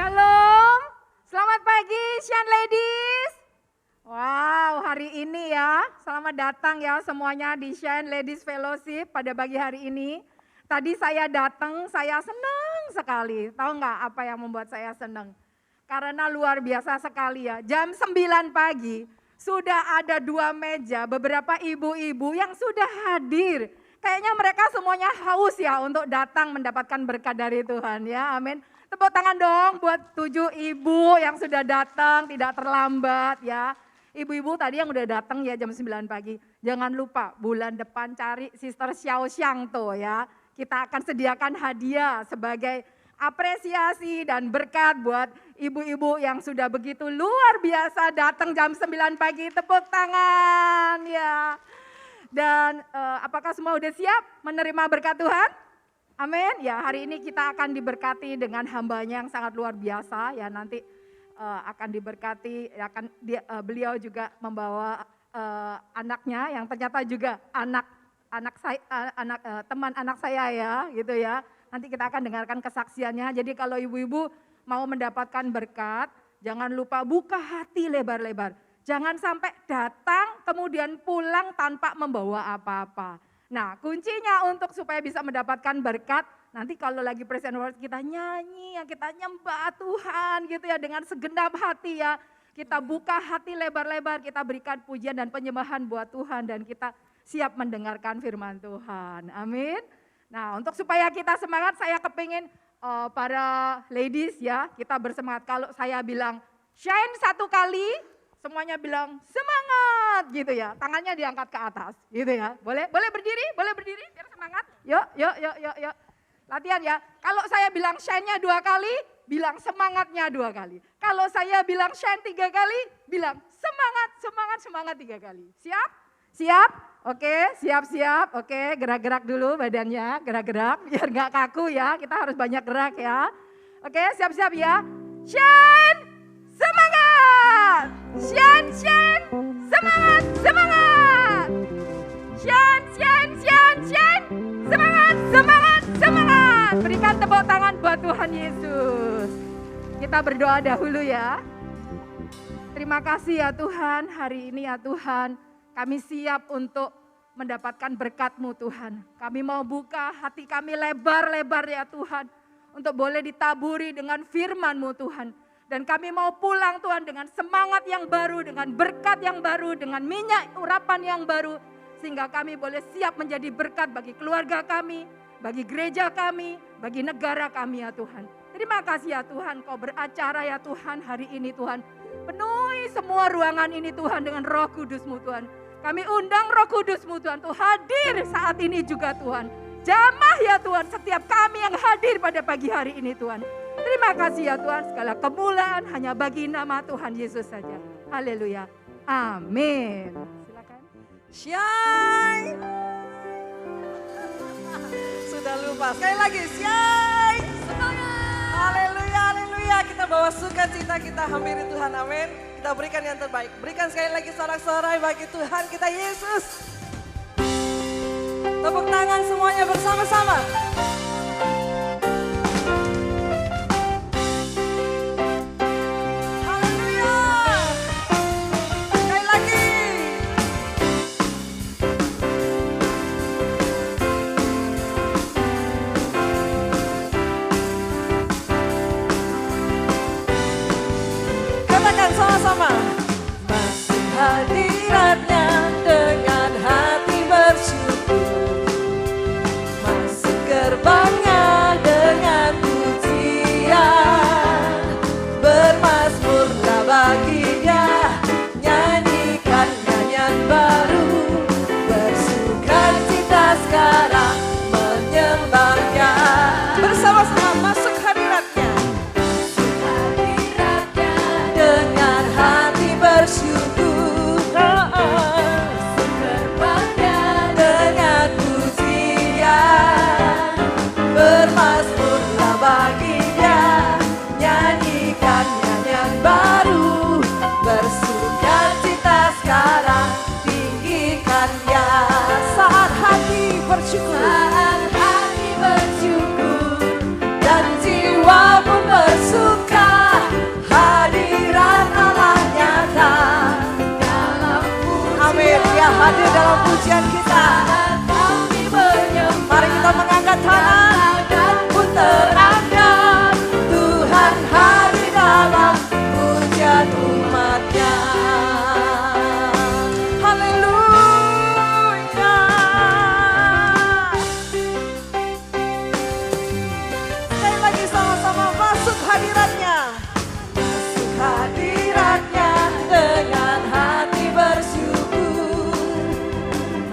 Shalom, selamat pagi Shine Ladies. Wow, hari ini ya, selamat datang ya semuanya di Shine Ladies Fellowship pada pagi hari ini. Tadi saya datang, saya senang sekali. Tahu nggak apa yang membuat saya senang? Karena luar biasa sekali ya, jam 9 pagi sudah ada 2 meja, beberapa ibu-ibu yang sudah hadir. Kayaknya mereka semuanya haus ya untuk datang mendapatkan berkat dari Tuhan ya, amin. Tepuk tangan dong buat 7 ibu yang sudah datang, tidak terlambat ya. Ibu-ibu tadi yang udah datang ya jam 9 pagi. Jangan lupa bulan depan cari Sister Xiao Xiang tuh ya. Kita akan sediakan hadiah sebagai apresiasi dan berkat buat ibu-ibu yang sudah begitu luar biasa datang jam 9 pagi. Tepuk tangan ya. Dan apakah semua udah siap menerima berkat Tuhan? Amin. Ya, hari ini kita akan diberkati dengan hambanya yang sangat luar biasa ya, nanti akan diberkati, beliau juga membawa anaknya yang ternyata juga teman anak saya ya, gitu ya. Nanti kita akan dengarkan kesaksiannya. Jadi kalau ibu-ibu mau mendapatkan berkat, jangan lupa buka hati lebar-lebar. Jangan sampai datang kemudian pulang tanpa membawa apa-apa. Nah, kuncinya untuk supaya bisa mendapatkan berkat, nanti kalau lagi praise and worship kita nyanyi, ya kita nyembah Tuhan gitu ya dengan segenap hati ya. Kita buka hati lebar-lebar, kita berikan pujian dan penyembahan buat Tuhan dan kita siap mendengarkan firman Tuhan. Amin. Nah, untuk supaya kita semangat, saya kepingin para ladies ya, kita bersemangat. Kalau saya bilang shine 1 kali, semuanya bilang semangat gitu ya, tangannya diangkat ke atas gitu ya. Boleh berdiri biar semangat. Yuk. Latihan ya. Kalau saya bilang shine-nya 2 kali, bilang semangatnya 2 kali. Kalau saya bilang shine 3 kali, bilang semangat 3 kali. Siap? Oke, siap. Oke, gerak-gerak dulu badannya, gerak-gerak biar nggak kaku ya. Kita harus banyak gerak ya. Oke, siap-siap ya. Shine, semangat. Shine, semangat. Shine, semangat. Berikan tepuk tangan buat Tuhan Yesus. Kita berdoa dahulu ya. Terima kasih ya Tuhan, hari ini ya Tuhan, kami siap untuk mendapatkan berkat-Mu Tuhan. Kami mau buka hati kami lebar-lebar ya Tuhan, untuk boleh ditaburi dengan firman-Mu Tuhan. Dan kami mau pulang Tuhan dengan semangat yang baru, dengan berkat yang baru, dengan minyak urapan yang baru. Sehingga kami boleh siap menjadi berkat bagi keluarga kami, bagi gereja kami, bagi negara kami ya Tuhan. Terima kasih ya Tuhan, Kau beracara ya Tuhan hari ini Tuhan. Penuhi semua ruangan ini Tuhan dengan Roh Kudus-Mu Tuhan. Kami undang Roh Kudus-Mu Tuhan untuk hadir saat ini juga Tuhan. Jamah ya Tuhan setiap kami yang hadir pada pagi hari ini Tuhan. Terima kasih ya Tuhan, segala kemuliaan hanya bagi nama Tuhan Yesus saja. Haleluya. Amin. Silakan. Shine. Sudah lupa. Sekali lagi, shine. Semangat. Haleluya. Kita bawa sukacita, kita hampiri Tuhan. Amin. Kita berikan yang terbaik. Berikan sekali lagi sorak-sorai bagi Tuhan kita Yesus. Tepuk tangan semuanya bersama-sama. Sama-sama. Masuk hadiratnya dengan hati bersyukur, masuk gerbangnya dengan pujian, bermazmurlah baginya, nyanyikan nyanyian baru, bersukacita sekarang menyembahnya. Bersama-sama masuk hadiratnya. Dengan hati bersyukur, hadiratnya dengan hati bersyukur.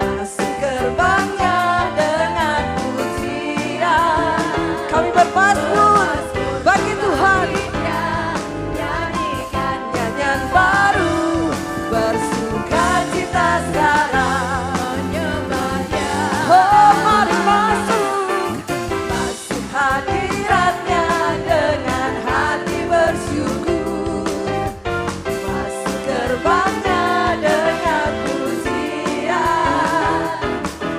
Masuk gerbangnya dengan pujian. Kami berpasrah bagi Tuhan. Nyanyikan nyanyian baru, bersukacita sekarang menyembahnya. Oh, mari masuk hadiratnya dengan hati bersyukur. Masuk gerbangnya dengan pujian.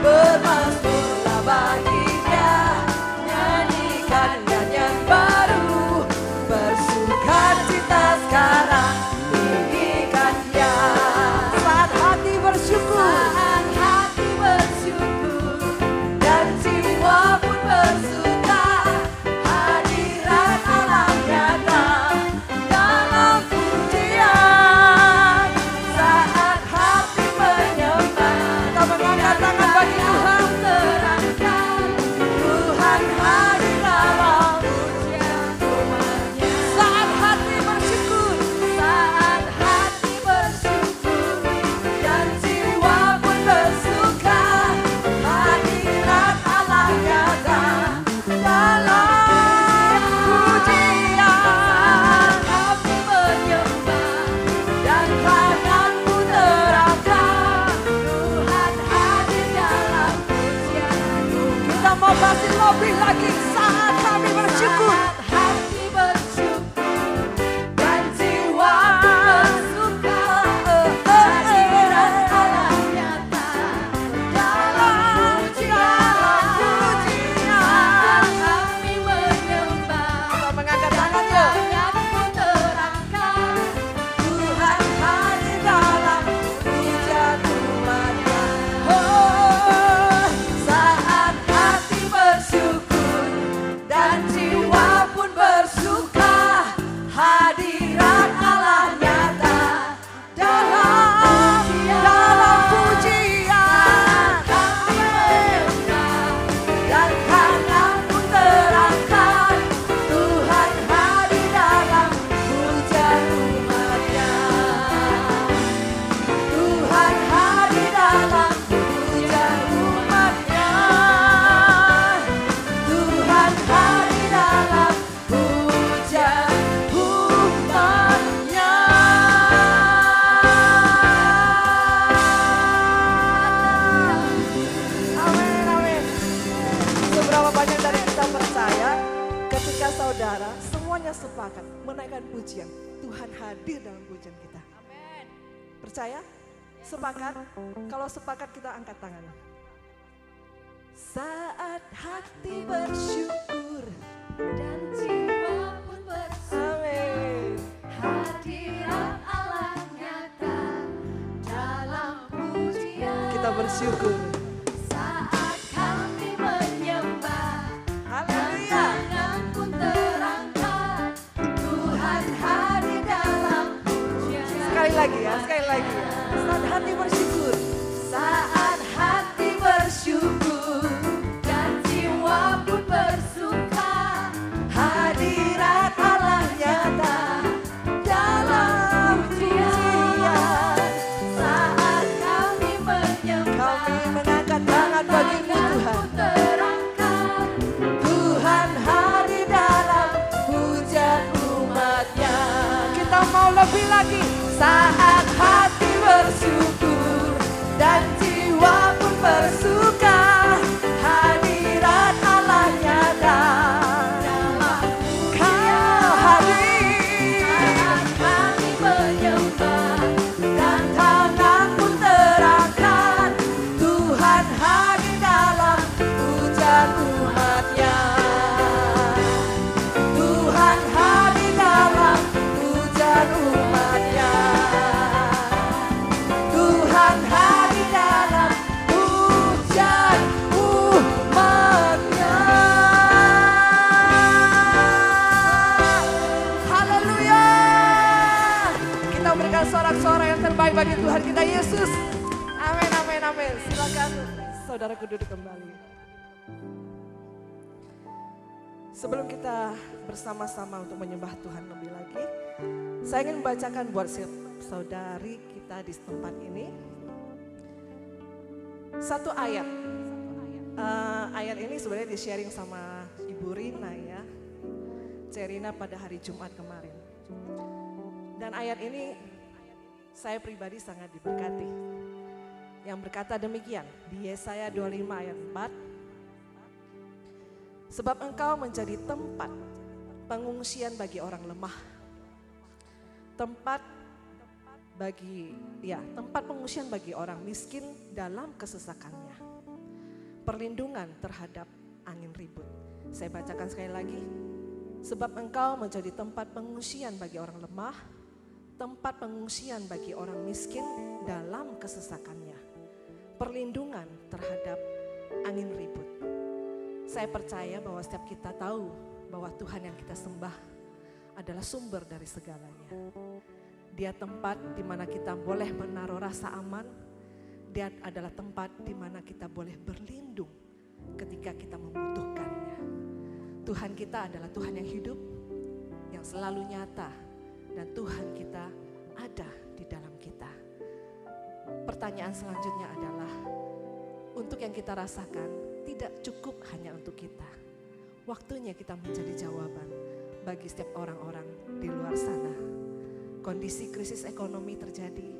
Bermasmurlah baginya, nyanyikan nyanyian baru, bersukacita sekarang tinggikannya. Saat hati bersyukur, dan jiwa pun bersuka, hadirat Allah nyata dalam pujian. Saat hati menyembah, kita mengangkat tangan bagi Tuhan. Tuhan hadir dalam pujian umatnya. Saat hati bersyukur, dan jiwa pun bersuka, hadirat Allah nyata dalam pujian. Hati menyembah dan tanganku terangkat, Tuhan hadir dalam pujian. Kita mau kasih lebih lagi saat kami bersyukur. Hati bersyukur dan jiwa bersuka, hadirat Allah nyata dalam pujian. Kami menyembah, kita mengangkat tangannya. Tuhan hadir dalam pujian umatnya. Oh, saat hati bersyukur dan jiwa pun bersuka, hadirat Allah nyata dalam pujian. Kami menyembah dan tangan pun terangkat, Tuhan hadir dalam pujian umatnya. Tuhan hadir dalam pujian umatnya. Tuhan hadir dalam pujian umatnya. Amin, amin. Seberapa banyak dari kita percaya ketika saudara semuanya sepakat menaikkan pujian, Tuhan hadir dalam pujian kita. Amin. Percaya? Sepakat? Kalau sepakat kita angkat tangan. Saat hati bersyukur Dan jiwa pun bersuka, Amin. hadirat Allah nyata dalam pujian. Kita bersyukur. Saat kami menyembah, Haleluya. tangan pun terangkat, Tuhan hadir dalam pujian. Sekali lagi ya, sekali lagi ya. Saat hati bersyukur. Saat hati bersyukur dan jiwa pun bersuka, Hadirat Allah nyata dalam pujian. saat kami menyembah, Kami mengangkat tangan bagimu Tuhan. terangkat, Tuhan hadir dalam pujian umatnya. Kita mau lebih lagi. Saat hati bersyukur dan jiwa pun bersuka, hadirat Allah nyata dalam Kau hadir. saat kami menyembah, Dan tangan pun terangkat, Tuhan hadir dalam pujian umatnya. Tuhan hadir dalam pujian umatnya. Tuhan hadir dalam pujian umatnya. Haleluya. Kita berikan sorak-sorai yang terbaik bagi Tuhan kita Yesus. Amin, amin, amin. Silakan saudaraku duduk kembali. Sebelum kita bersama-sama untuk menyembah Tuhan lebih lagi, Saya ingin membacakan buat saudari kita di tempat ini satu ayat. Ayat ini sebenarnya di-sharing sama Ibu Rina ya, Cerina pada hari Jumat kemarin. Dan ayat ini saya pribadi sangat diberkati. Yang berkata demikian di Yesaya 25 ayat 4. Sebab engkau menjadi tempat pengungsian bagi orang lemah. Tempat pengungsian bagi orang miskin dalam kesesakannya. Perlindungan terhadap angin ribut. Saya bacakan sekali lagi. Sebab engkau menjadi tempat pengungsian bagi orang lemah, tempat pengungsian bagi orang miskin dalam kesesakannya. Perlindungan terhadap angin ribut. Saya percaya bahwa setiap kita tahu bahwa Tuhan yang kita sembah adalah sumber dari segalanya. Dia tempat di mana kita boleh menaruh rasa aman. Dia adalah tempat di mana kita boleh berlindung ketika kita membutuhkannya. Tuhan kita adalah Tuhan yang hidup, yang selalu nyata, dan Tuhan kita ada di dalam kita. Pertanyaan selanjutnya adalah, untuk yang kita rasakan tidak cukup hanya untuk kita. Waktunya kita menjadi jawaban bagi setiap orang-orang di luar sana. Kondisi krisis ekonomi terjadi,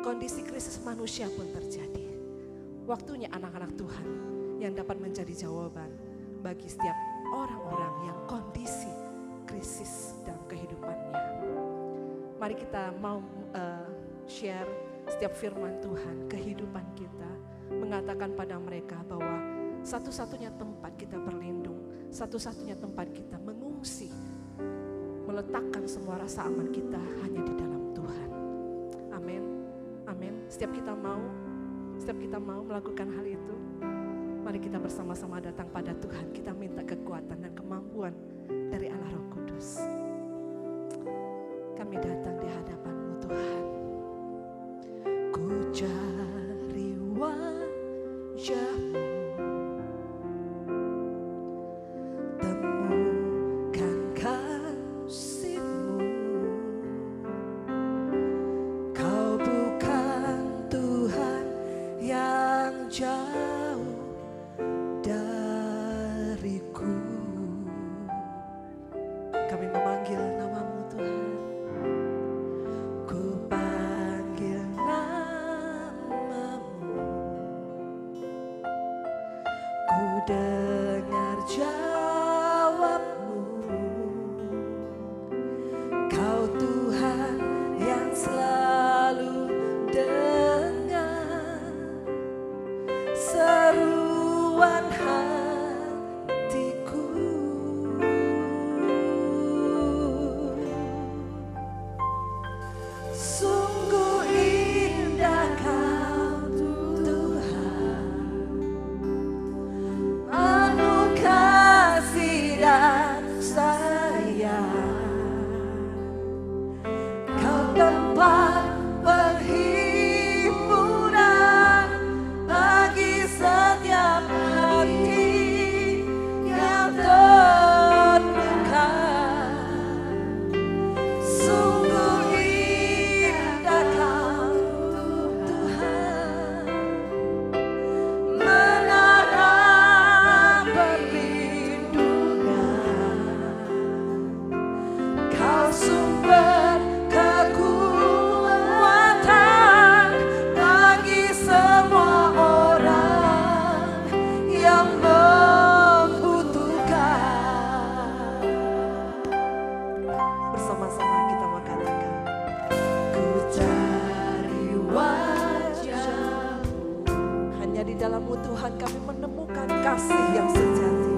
kondisi krisis manusia pun terjadi. Waktunya anak-anak Tuhan yang dapat menjadi jawaban bagi setiap orang-orang yang kondisi krisis dalam kehidupannya. Mari kita mau share setiap firman Tuhan, kehidupan kita, mengatakan pada mereka bahwa satu-satunya tempat kita berlindung, satu-satunya tempat kita mengungsi, meletakkan semua rasa aman kita hanya di dalam Tuhan. Amin. Amin. Setiap kita mau melakukan hal itu, mari kita bersama-sama datang pada Tuhan. Kita minta kekuatan dan kemampuan dari Allah Roh Kudus. Kami datang di hadapan-Mu Tuhan. Ku cari wajah-Mu, temukan kasih-Mu. Kau bukan Tuhan yang jauh dariku. Kami memanggil nama-Mu Tuhan. Ku panggil nama-Mu. Ku dengar jawab-Mu. Kau Tuhan yang selalu dengar seruan hatiku. Sungguh indah Kau Tuhan, penuh kasih dan sayang. Kau tempat perhimpunan bagi setiap hati yang terluka. Sungguh indah Kau Tuhan, menara perlindungan. Kau sumber kekuatan bagi semua orang yang membutuhkan. Bersama-sama kita mau katakan, ku cari wajah-Mu. Hanya di dalam-Mu Tuhan kami menemukan kasih yang sejati.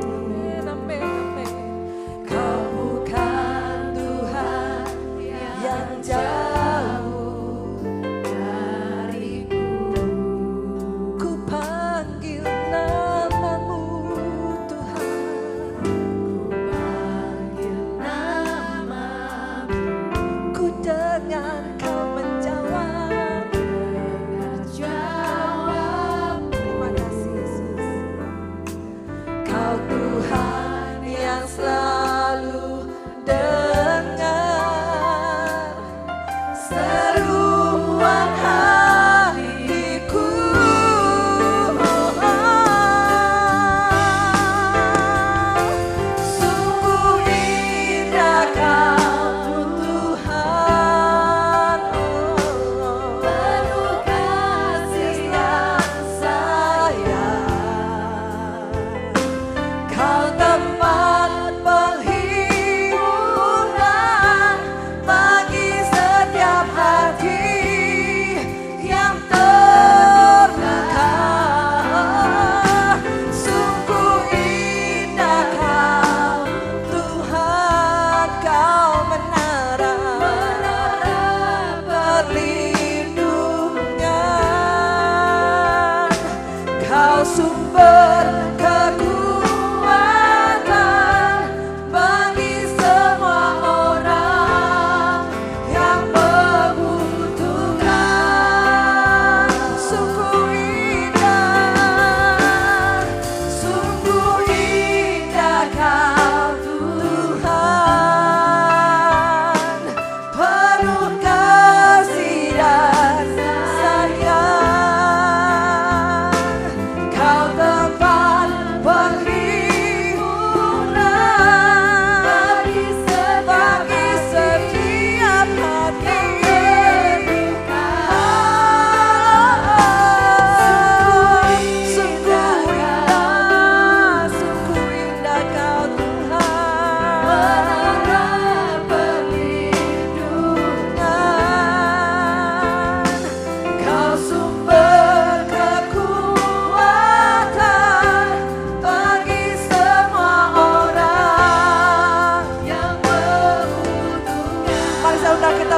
Amin, amin, amin. Kau bukan Tuhan yang jauh dariku. Ku panggil nama-Mu Tuhan. Ku panggil nama-Mu. Ku dengar Kau menjawab. Dengar jawab.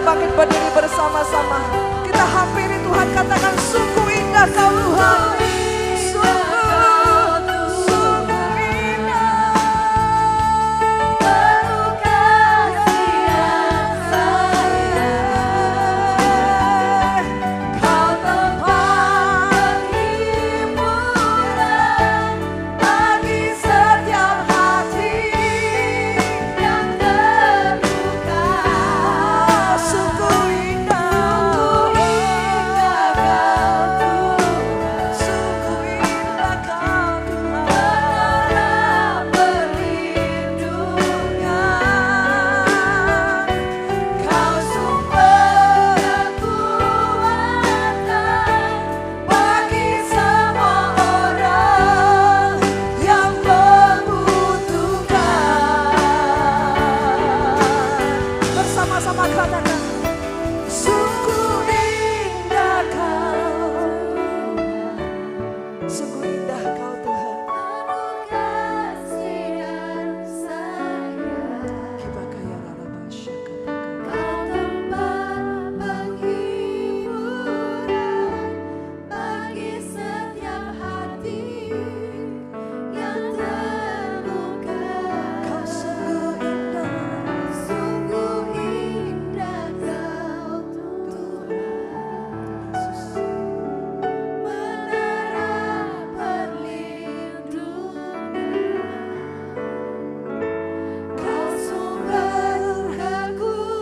kita bangkit berdiri bersama-sama. Kita hampiri Tuhan, katakan sungguh indah Kau Tuhan. Sungguh indah. Penuh kasih yang sayang, Kau tempat hiburan bagi setiap hati yang terluka. Sungguh indah. Sungguh indah Kau Tuhan, Sungguh indah Kau Tuhan. menara perlindungan, Kau sumber kekuatan bagi semua orang yang membutuhkan. Bersama-sama katakan, sungguh indah Kau, sungguh indah Kau Tuhan. Penuh kasih dan sayang, Kita kaya rarabasya katakan. Kau tempat penghiburan bagi setiap hati yang terluka. Kau sungguh indah. Sungguh indah Kau Tuhan, menara perlindungan, Kau sumber kekuatan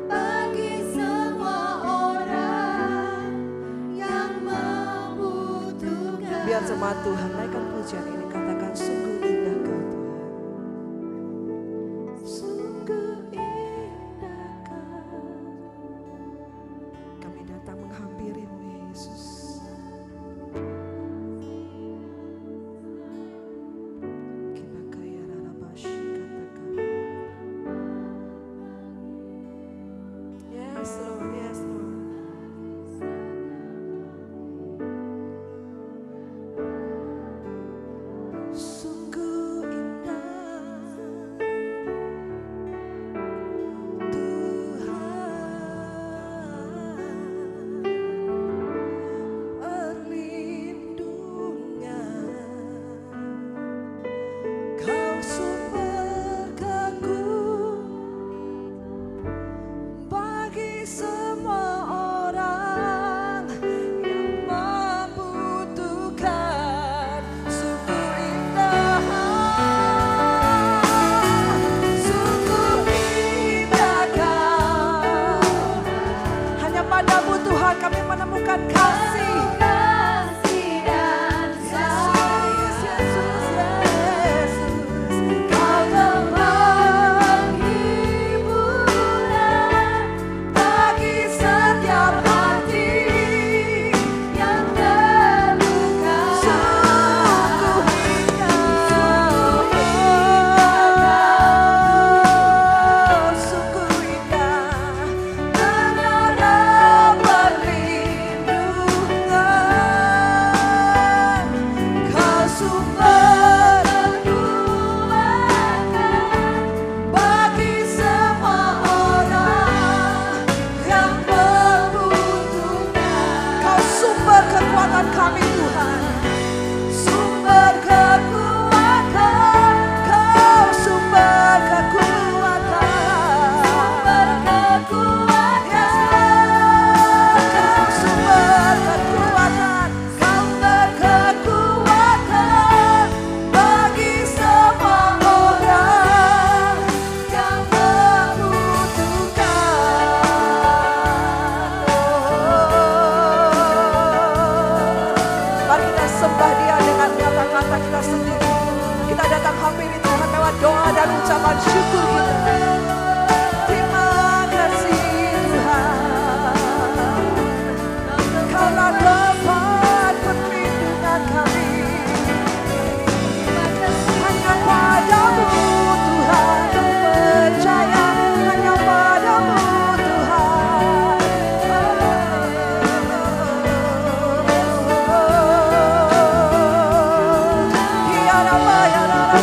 bagi semua orang yang membutuhkan. Biar jemaat Tuhan naikkan pujian ini, katakan sungguh indah Kau Tuhan. Sungguh indah Kau. Kami datang menghampiri-Mu Yesus. Kita kaya rarabasya katakan. Yes Lord, yes Lord. Sungguh indah Tuhan, perlindungan, Kau sumber kekuatan bagi semua orang yang membutuhkan. Sungguh indah, sungguh indah Kau. Hanya padamu Tuhan kami menemukan kasih. Kasih dan sayang, Yesus, Yesus. Kau tempat hiburan bagi setiap hati yang terluka. Sungguh indah, sungguh indah, menara perlindungan, Kau sumber Kekuatan bagi semua orang yang membutuhkan. Kau sumber kekuatan kami Tuhan, sumber kekuatan, Kau sumber kekuatan, berkekuatan, Kau sumber kekuatan, Kau berkekuatan bagi semua orang yang membutuhkan. Mari kita sembah Dia dengan kata-kata kita sendiri. Kita datang hampiri Tuhan lewat doa dan ucapan syukur kita. Terima kasih Tuhan, Kaulah tempat perlindungan kami. Hanya padamu Tuhan kami percaya, hanya padamu Tuhan. Ya Rabbi, ya Rabbi.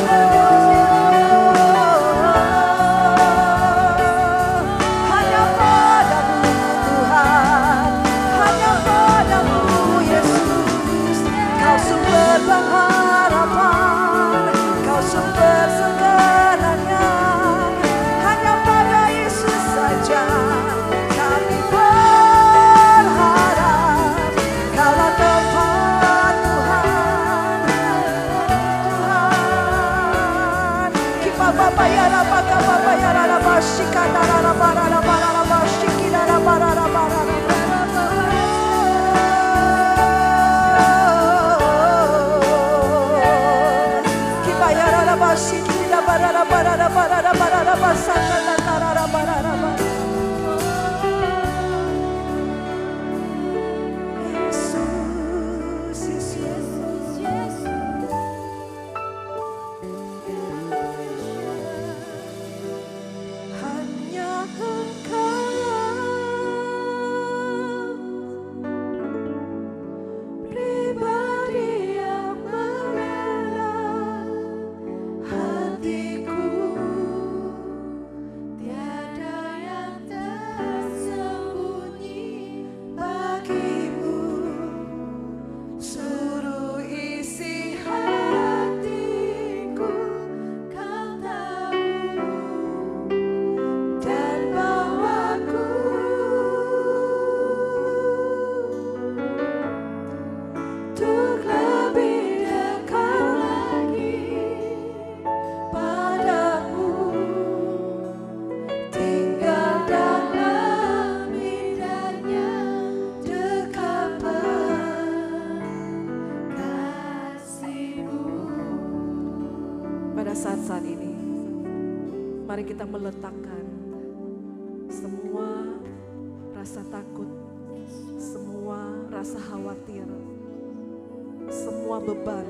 saat ini, mari kita meletakkan semua rasa takut, semua rasa khawatir, semua beban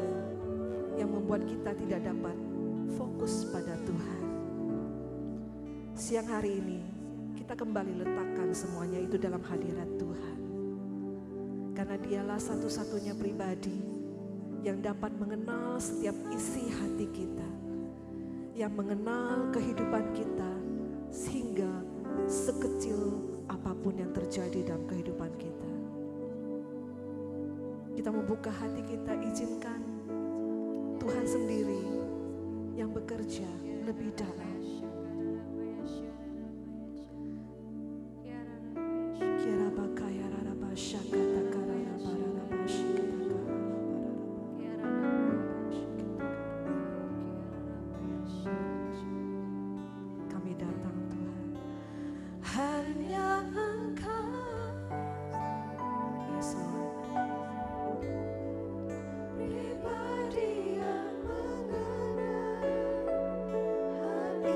yang membuat kita tidak dapat fokus pada Tuhan. Siang hari ini kita kembali letakkan semuanya itu dalam hadirat Tuhan. Karena dialah satu-satunya pribadi yang dapat mengenal setiap isi hati kita, yang mengenal kehidupan kita, sehingga sekecil apapun yang terjadi dalam kehidupan kita. Kita membuka hati kita, izinkan Tuhan sendiri yang bekerja lebih dalam. Kira bakaya raraba syakata karana bararaba shikata kami datang Tuhan, hanya Engkau. Yes Lord. Pribadi yang mengenal hatiku,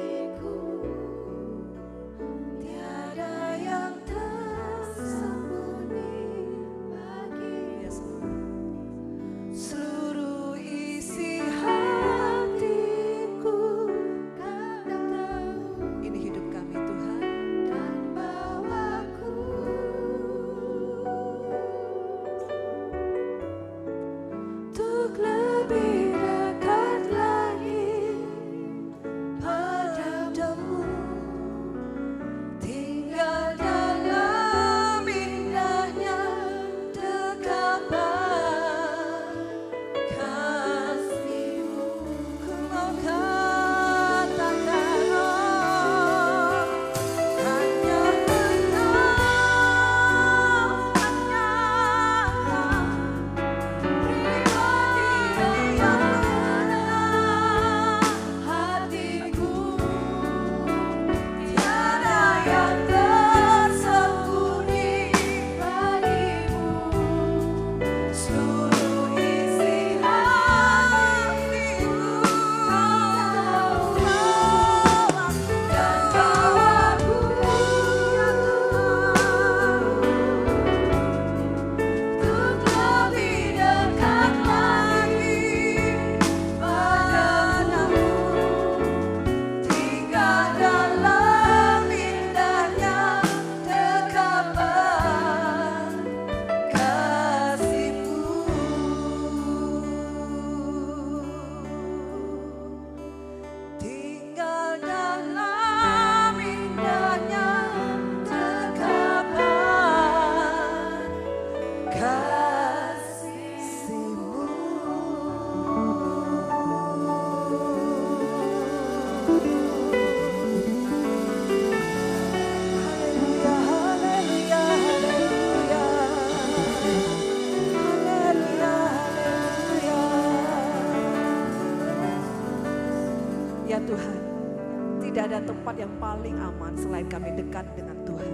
tidak ada tempat yang paling aman selain kami dekat dengan Tuhan.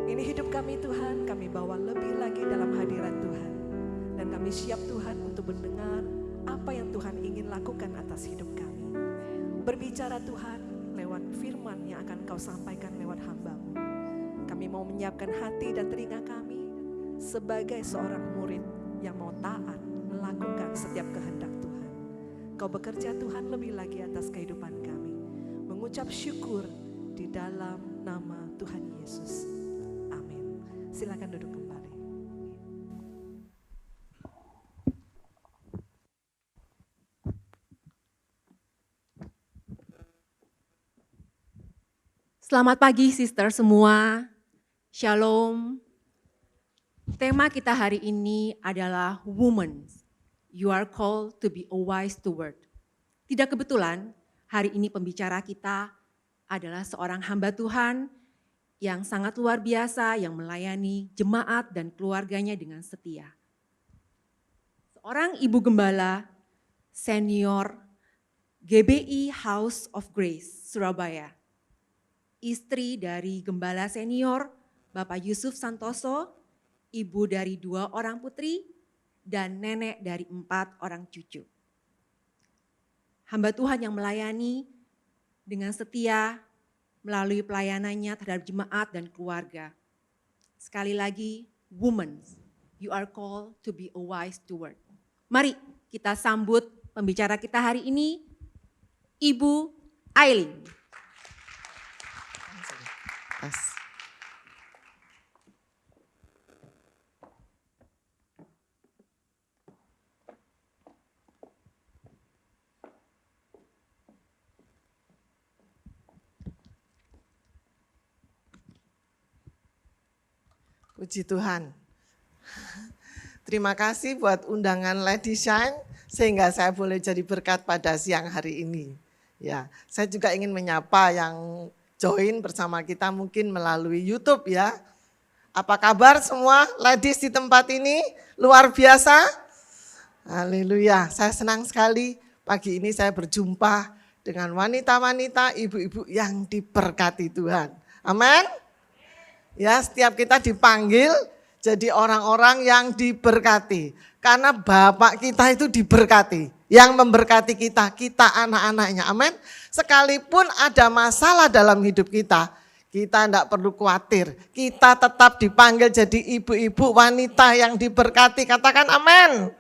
Ini hidup kami Tuhan, kami bawa lebih lagi dalam hadirat Tuhan. Dan kami siap Tuhan untuk mendengar apa yang Tuhan ingin lakukan atas hidup kami. Berbicara Tuhan lewat firman yang akan Kau sampaikan lewat hamba-Mu. Kami mau menyiapkan hati dan telinga kami sebagai seorang murid yang mau taat melakukan setiap kehendak Tuhan. Kau bekerja Tuhan lebih lagi atas kehidupan kami. Mengucap syukur di dalam nama Tuhan Yesus. Amin. Silakan duduk kembali. Selamat pagi sister semua, Shalom. Tema kita hari ini adalah Women, you are called to be a wise steward. Tidak kebetulan hari ini pembicara kita adalah seorang hamba Tuhan yang sangat luar biasa yang melayani jemaat dan keluarganya dengan setia. Seorang ibu gembala senior GBI House of Grace Surabaya. Istri dari gembala senior Bapak Yusuf Santoso, ibu dari 2 orang putri, dan nenek dari 4 orang cucu. Hamba Tuhan yang melayani dengan setia melalui pelayanannya terhadap jemaat dan keluarga. Sekali lagi, women, you are called to be a wise steward. Mari kita sambut pembicara kita hari ini, Ibu Aileen. Puji Tuhan. Terima kasih buat undangan Lady Shine sehingga saya boleh jadi berkat pada siang hari ini. Ya, saya juga ingin menyapa yang join bersama kita mungkin melalui YouTube ya. Apa kabar semua ladies di tempat ini? Luar biasa. Haleluya. Saya senang sekali pagi ini saya berjumpa dengan wanita-wanita, ibu-ibu yang diberkati Tuhan. Amin. Ya, setiap kita dipanggil jadi orang-orang yang diberkati. Karena Bapak kita itu diberkati. Yang memberkati kita, kita anak-anaknya. Amin. Sekalipun ada masalah dalam hidup kita tidak perlu khawatir. Kita tetap dipanggil jadi ibu-ibu wanita yang diberkati. Katakan amin.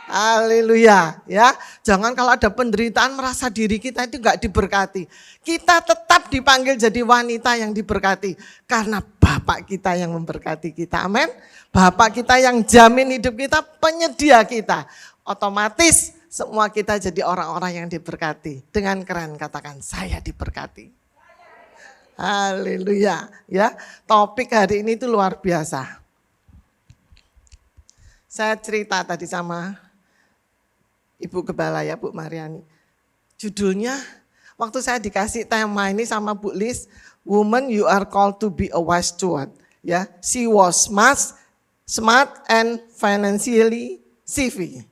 Haleluya, ya. Jangan kalau ada penderitaan merasa diri kita itu enggak diberkati. Kita tetap dipanggil jadi wanita yang diberkati karena Bapak kita yang memberkati kita. Amin. Bapak kita yang jamin hidup kita, penyedia kita. Otomatis semua kita jadi orang-orang yang diberkati. Dengan keren katakan saya diberkati. Haleluya, ya. Topik hari ini itu luar biasa. Saya cerita tadi sama Ibu Gembala ya, Bu Mariani. Judulnya, waktu saya dikasih tema ini sama Bu Lis, Woman you are called to be a wise steward. Ya, she was smart and financially savvy.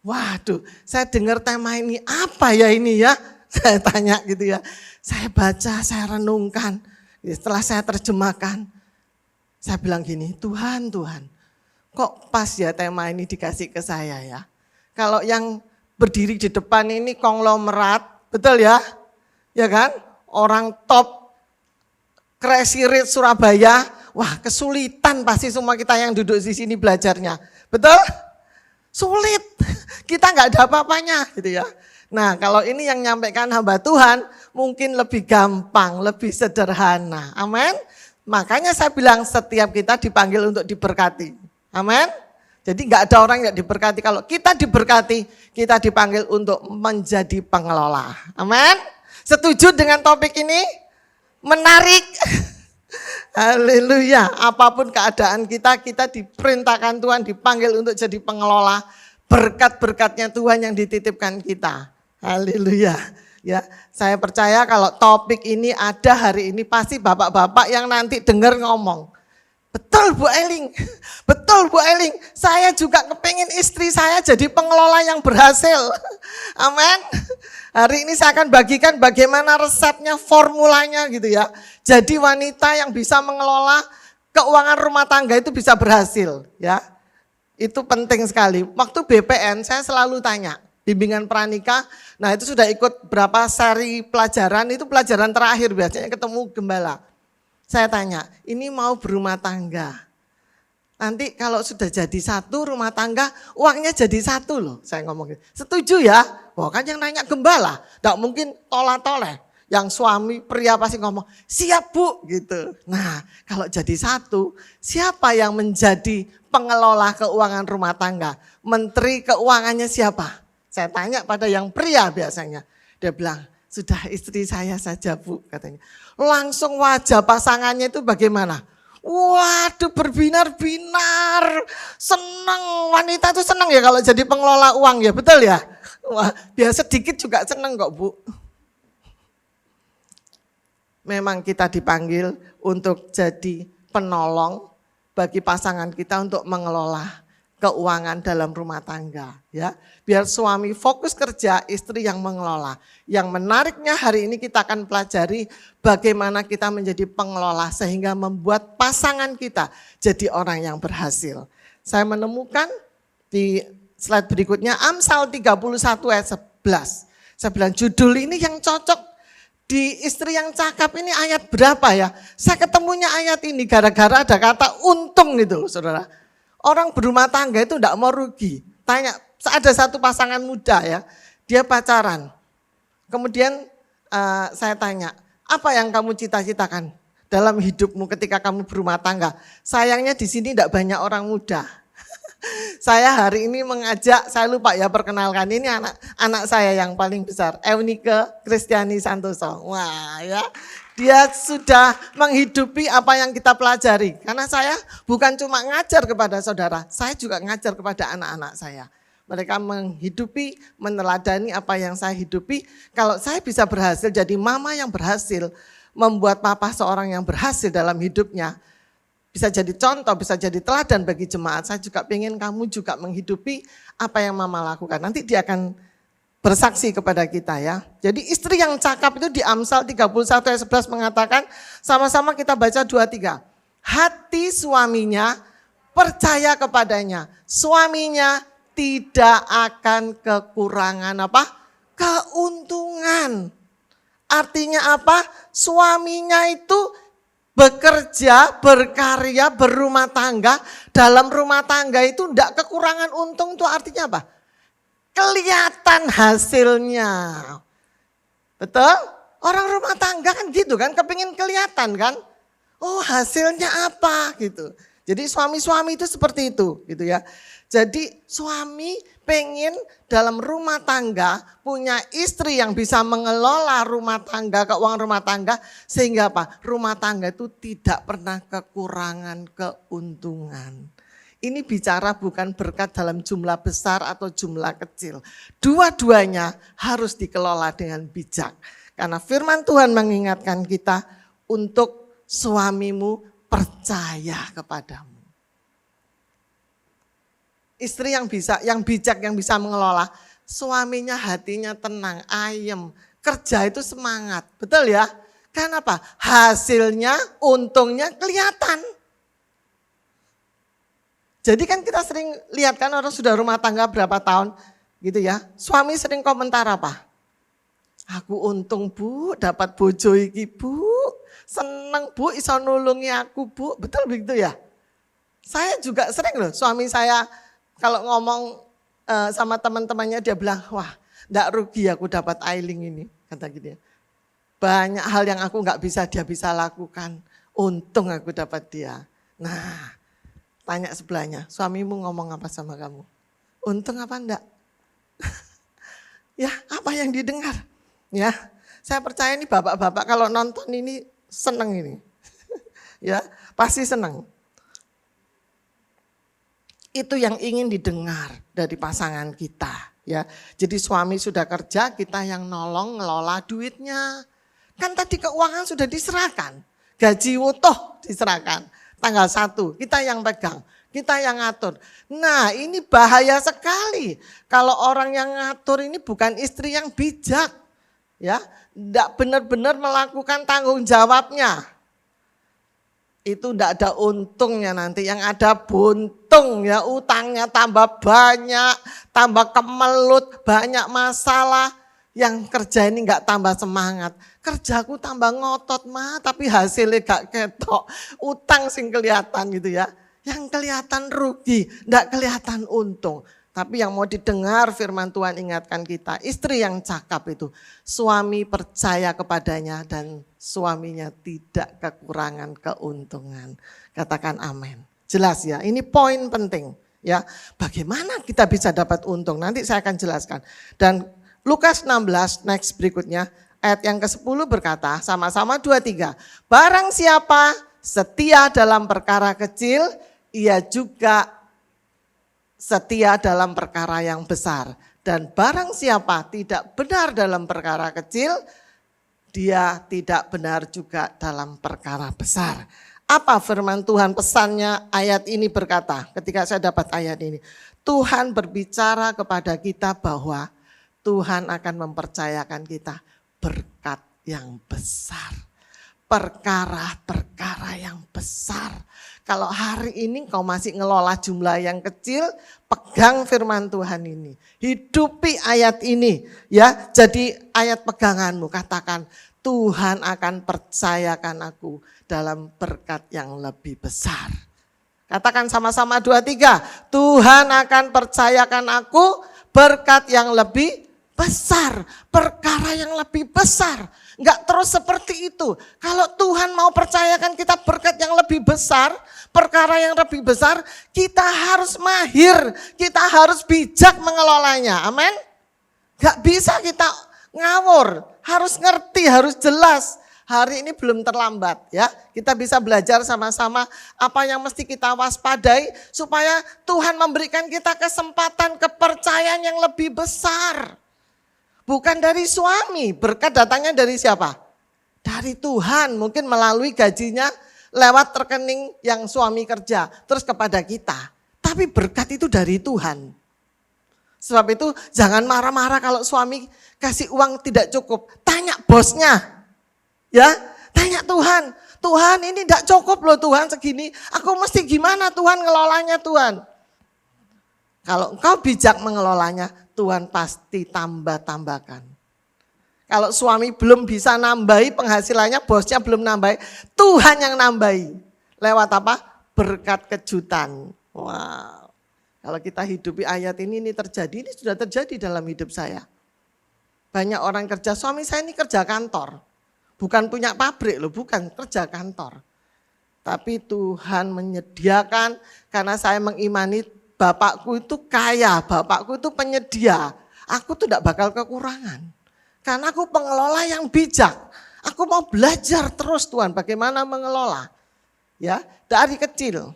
Waduh, saya dengar tema ini, apa ya ini ya? Saya tanya gitu ya. Saya baca, saya renungkan. Setelah saya terjemahkan, saya bilang gini, Tuhan, kok pas ya tema ini dikasih ke saya ya? Kalau yang berdiri di depan ini konglomerat, betul ya? Ya kan? Orang top crazy rich Surabaya, wah kesulitan pasti semua kita yang duduk di sini belajarnya. Betul? Sulit, kita nggak ada apa-apanya gitu ya. Nah kalau ini yang nyampaikan hamba Tuhan mungkin lebih gampang, lebih sederhana. Amin. Makanya saya bilang setiap kita dipanggil untuk diberkati. Amin. Jadi nggak ada orang yang diberkati. Kalau kita diberkati, kita dipanggil untuk menjadi pengelola. Amin. Setuju dengan topik ini? Menarik. Haleluya. Apapun keadaan kita diperintahkan Tuhan, dipanggil untuk jadi pengelola. Berkat-berkatnya Tuhan yang dititipkan kita. Haleluya. Ya, saya percaya kalau topik ini ada hari ini pasti bapak-bapak yang nanti dengar ngomong. Betul Bu Eling, betul Bu Eling. Saya juga kepingin istri saya jadi pengelola yang berhasil. Amin. Hari ini saya akan bagikan bagaimana resepnya, formulanya gitu ya. Jadi wanita yang bisa mengelola keuangan rumah tangga itu bisa berhasil ya. Itu penting sekali. Waktu BPN saya selalu tanya, bimbingan pranikah, nah itu sudah ikut berapa seri pelajaran, itu pelajaran terakhir biasanya ketemu gembala. Saya tanya, ini mau berumah tangga. Nanti kalau sudah jadi satu rumah tangga, uangnya jadi satu loh. Saya ngomong gitu. Setuju ya? Wah kan yang nanya gembala, enggak mungkin tolah-toleh. Yang suami pria pasti ngomong, siap Bu gitu. Nah kalau jadi satu, siapa yang menjadi pengelola keuangan rumah tangga? Menteri keuangannya siapa? Saya tanya pada yang pria biasanya. Dia bilang, sudah istri saya saja Bu katanya. Langsung wajah pasangannya itu bagaimana? Waduh berbinar-binar. Senang, wanita itu senang ya kalau jadi pengelola uang ya, betul ya? Wah, biasa sedikit juga senang kok Bu. Memang kita dipanggil untuk jadi penolong bagi pasangan kita untuk mengelola keuangan dalam rumah tangga ya. Biar suami fokus kerja, istri yang mengelola. Yang menariknya hari ini kita akan pelajari bagaimana kita menjadi pengelola sehingga membuat pasangan kita jadi orang yang berhasil. Saya menemukan di slide berikutnya Amsal 31 ayat 11. Saya bilang judul ini yang cocok di istri yang cakap ini ayat berapa ya? Saya ketemunya ayat ini gara-gara ada kata untung gitu loh saudara. Orang berumah tangga itu enggak mau rugi. Tanya, ada satu pasangan muda ya, dia pacaran. Kemudian saya tanya, apa yang kamu cita-citakan dalam hidupmu ketika kamu berumah tangga? Sayangnya di sini enggak banyak orang muda. Saya hari ini mengajak, saya lupa ya perkenalkan, ini anak saya yang paling besar, Eunike Kristiani Santoso. Wah ya. Dia sudah menghidupi apa yang kita pelajari. Karena saya bukan cuma ngajar kepada saudara, saya juga ngajar kepada anak-anak saya. Mereka menghidupi, meneladani apa yang saya hidupi. Kalau saya bisa berhasil jadi mama yang berhasil, membuat papa seorang yang berhasil dalam hidupnya, bisa jadi contoh, bisa jadi teladan bagi jemaat. Saya juga pengen kamu juga menghidupi apa yang mama lakukan. Nanti dia akan bersaksi kepada kita ya. Jadi istri yang cakap itu di Amsal 31 ayat 11 mengatakan, sama-sama kita baca 2-3. Hati suaminya percaya kepadanya. Suaminya tidak akan kekurangan apa? Keuntungan. Artinya apa? Suaminya itu bekerja, berkarya, berumah tangga. Dalam rumah tangga itu tidak kekurangan untung, itu artinya apa? Kelihatan hasilnya. Betul? Orang rumah tangga kan gitu kan, kepingin kelihatan kan. Oh hasilnya apa gitu. Jadi suami-suami itu seperti itu gitu ya. Jadi suami pengen dalam rumah tangga punya istri yang bisa mengelola rumah tangga, keuangan rumah tangga. Sehingga apa? Rumah tangga itu tidak pernah kekurangan keuntungan. Ini bicara bukan berkat dalam jumlah besar atau jumlah kecil. Dua-duanya harus dikelola dengan bijak. Karena firman Tuhan mengingatkan kita untuk suamimu percaya kepadamu. Istri yang bijak, yang bisa mengelola, suaminya hatinya tenang, ayem, kerja itu semangat. Betul ya? Kenapa? Hasilnya, untungnya kelihatan. Jadi kan kita sering lihat kan orang sudah rumah tangga berapa tahun gitu ya. Suami sering komentar apa? Aku untung Bu, dapat bojo iki Bu. Seneng Bu, iso nulungi aku Bu. Betul begitu ya? Saya juga sering loh, suami saya kalau ngomong sama teman-temannya dia bilang, wah enggak rugi aku dapat Ailing ini. Kata gitu ya. Banyak hal yang aku enggak bisa dia bisa lakukan. Untung aku dapat dia. Nah, tanya sebelahnya, suamimu ngomong apa sama kamu? Untung apa enggak? Ya, apa yang didengar? Ya, saya percaya nih bapak-bapak kalau nonton ini seneng ini. Ya, pasti seneng. Itu yang ingin didengar dari pasangan kita. Ya, jadi suami sudah kerja, kita yang nolong ngelola duitnya. Kan tadi keuangan sudah diserahkan, gaji utuh diserahkan. Tanggal 1, kita yang pegang, kita yang ngatur. Nah ini bahaya sekali kalau orang yang ngatur ini bukan istri yang bijak. Ya, tidak benar-benar melakukan tanggung jawabnya. Itu tidak ada untungnya nanti, yang ada buntung ya, utangnya tambah banyak, tambah kemelut, banyak masalah. Yang kerja ini enggak tambah semangat. Kerjaku tambah ngotot mah, tapi hasilnya gak ketok. Utang sing kelihatan gitu ya. Yang kelihatan rugi, enggak kelihatan untung. Tapi yang mau didengar firman Tuhan ingatkan kita, istri yang cakap itu, suami percaya kepadanya dan suaminya tidak kekurangan keuntungan. Katakan amin. Jelas ya, ini poin penting ya. Bagaimana kita bisa dapat untung? Nanti saya akan jelaskan. Dan Lukas 16, next berikutnya, ayat yang ke-10 berkata, sama-sama 2-3. Barang siapa setia dalam perkara kecil, ia juga setia dalam perkara yang besar. Dan barang siapa tidak benar dalam perkara kecil, dia tidak benar juga dalam perkara besar. Apa firman Tuhan pesannya ayat ini berkata, ketika saya dapat ayat ini. Tuhan berbicara kepada kita bahwa Tuhan akan mempercayakan kita berkat yang besar. Perkara-perkara yang besar. Kalau hari ini kau masih ngelola jumlah yang kecil, pegang firman Tuhan ini. Hidupi ayat ini ya, jadi ayat peganganmu. Katakan, Tuhan akan percayakan aku dalam berkat yang lebih besar. Katakan sama-sama 2-3, Tuhan akan percayakan aku berkat yang lebih besar, perkara yang lebih besar. Enggak terus seperti itu. Kalau Tuhan mau percayakan kita berkat yang lebih besar, perkara yang lebih besar, kita harus mahir, kita harus bijak mengelolanya. Amin. Enggak bisa kita ngawur, harus ngerti, harus jelas. Hari ini belum terlambat ya. Kita bisa belajar sama-sama apa yang mesti kita waspadai supaya Tuhan memberikan kita kesempatan kepercayaan yang lebih besar. Bukan dari suami, berkat datangnya dari siapa? Dari Tuhan, mungkin melalui gajinya lewat rekening yang suami kerja, terus kepada kita. Tapi berkat itu dari Tuhan. Sebab itu jangan marah-marah kalau suami kasih uang tidak cukup. Tanya bosnya, ya, tanya Tuhan. Tuhan ini tidak cukup loh Tuhan segini, aku mesti gimana Tuhan ngelolanya Tuhan. Kalau engkau bijak mengelolanya, Tuhan pasti tambah-tambahkan. Kalau suami belum bisa nambahi penghasilannya, bosnya belum nambahi, Tuhan yang nambahi. Lewat apa? Berkat kejutan. Wow. Kalau kita hidupi ayat ini terjadi, ini sudah terjadi dalam hidup saya. Banyak orang kerja, suami saya ini kerja kantor. Bukan punya pabrik loh, bukan, kerja kantor. Tapi Tuhan menyediakan karena saya mengimani bapakku itu kaya, bapakku itu penyedia. Aku tuh tidak bakal kekurangan. Karena aku pengelola yang bijak. Aku mau belajar terus Tuhan bagaimana mengelola. Ya, dari kecil.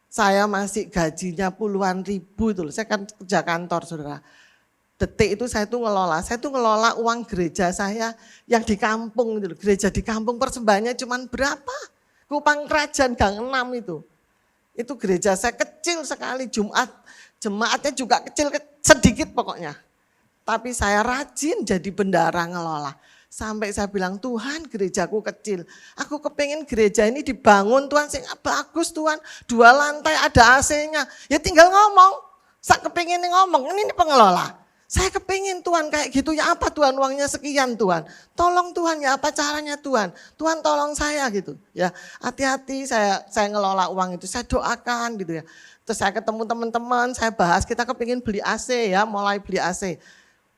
Saya masih gajinya puluhan ribu itu. Saya kan kerja kantor Saudara. Detik itu saya tuh ngelola uang gereja saya yang di kampung itu. Gereja di kampung persembahannya cuma berapa? Kupang Kerajaan Gang 6 itu. Itu gereja saya kecil sekali, jemaatnya juga kecil sedikit pokoknya. Tapi saya rajin jadi bendara ngelola. Sampai saya bilang, Tuhan gerejaku kecil. Aku kepengen gereja ini dibangun Tuhan, sing bagus Tuhan. 2 lantai ada AC-nya. Ya tinggal ngomong. Saya kepengen ngomong, ini pengelola. Saya kepingin Tuhan kayak gitu, ya apa Tuhan uangnya sekian Tuhan. Tolong Tuhan ya apa caranya Tuhan. Tuhan tolong saya gitu ya. Hati-hati saya ngelola uang itu, saya doakan gitu ya. Terus saya ketemu teman-teman, saya bahas kita kepingin beli AC ya, mulai beli AC.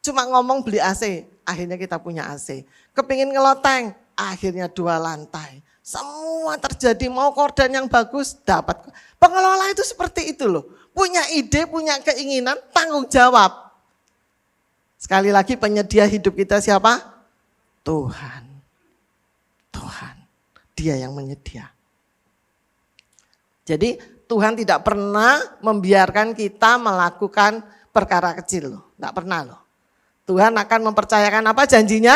Cuma ngomong beli AC, akhirnya kita punya AC. Kepingin ngeloteng, akhirnya 2 lantai. Semua terjadi, mau korden yang bagus dapat. Pengelola itu seperti itu loh. Punya ide, punya keinginan, tanggung jawab. Sekali lagi penyedia hidup kita siapa? Tuhan. Tuhan. Dia yang menyedia. Jadi Tuhan tidak pernah membiarkan kita melakukan perkara kecil loh. Tidak pernah loh. Tuhan akan mempercayakan apa janjinya?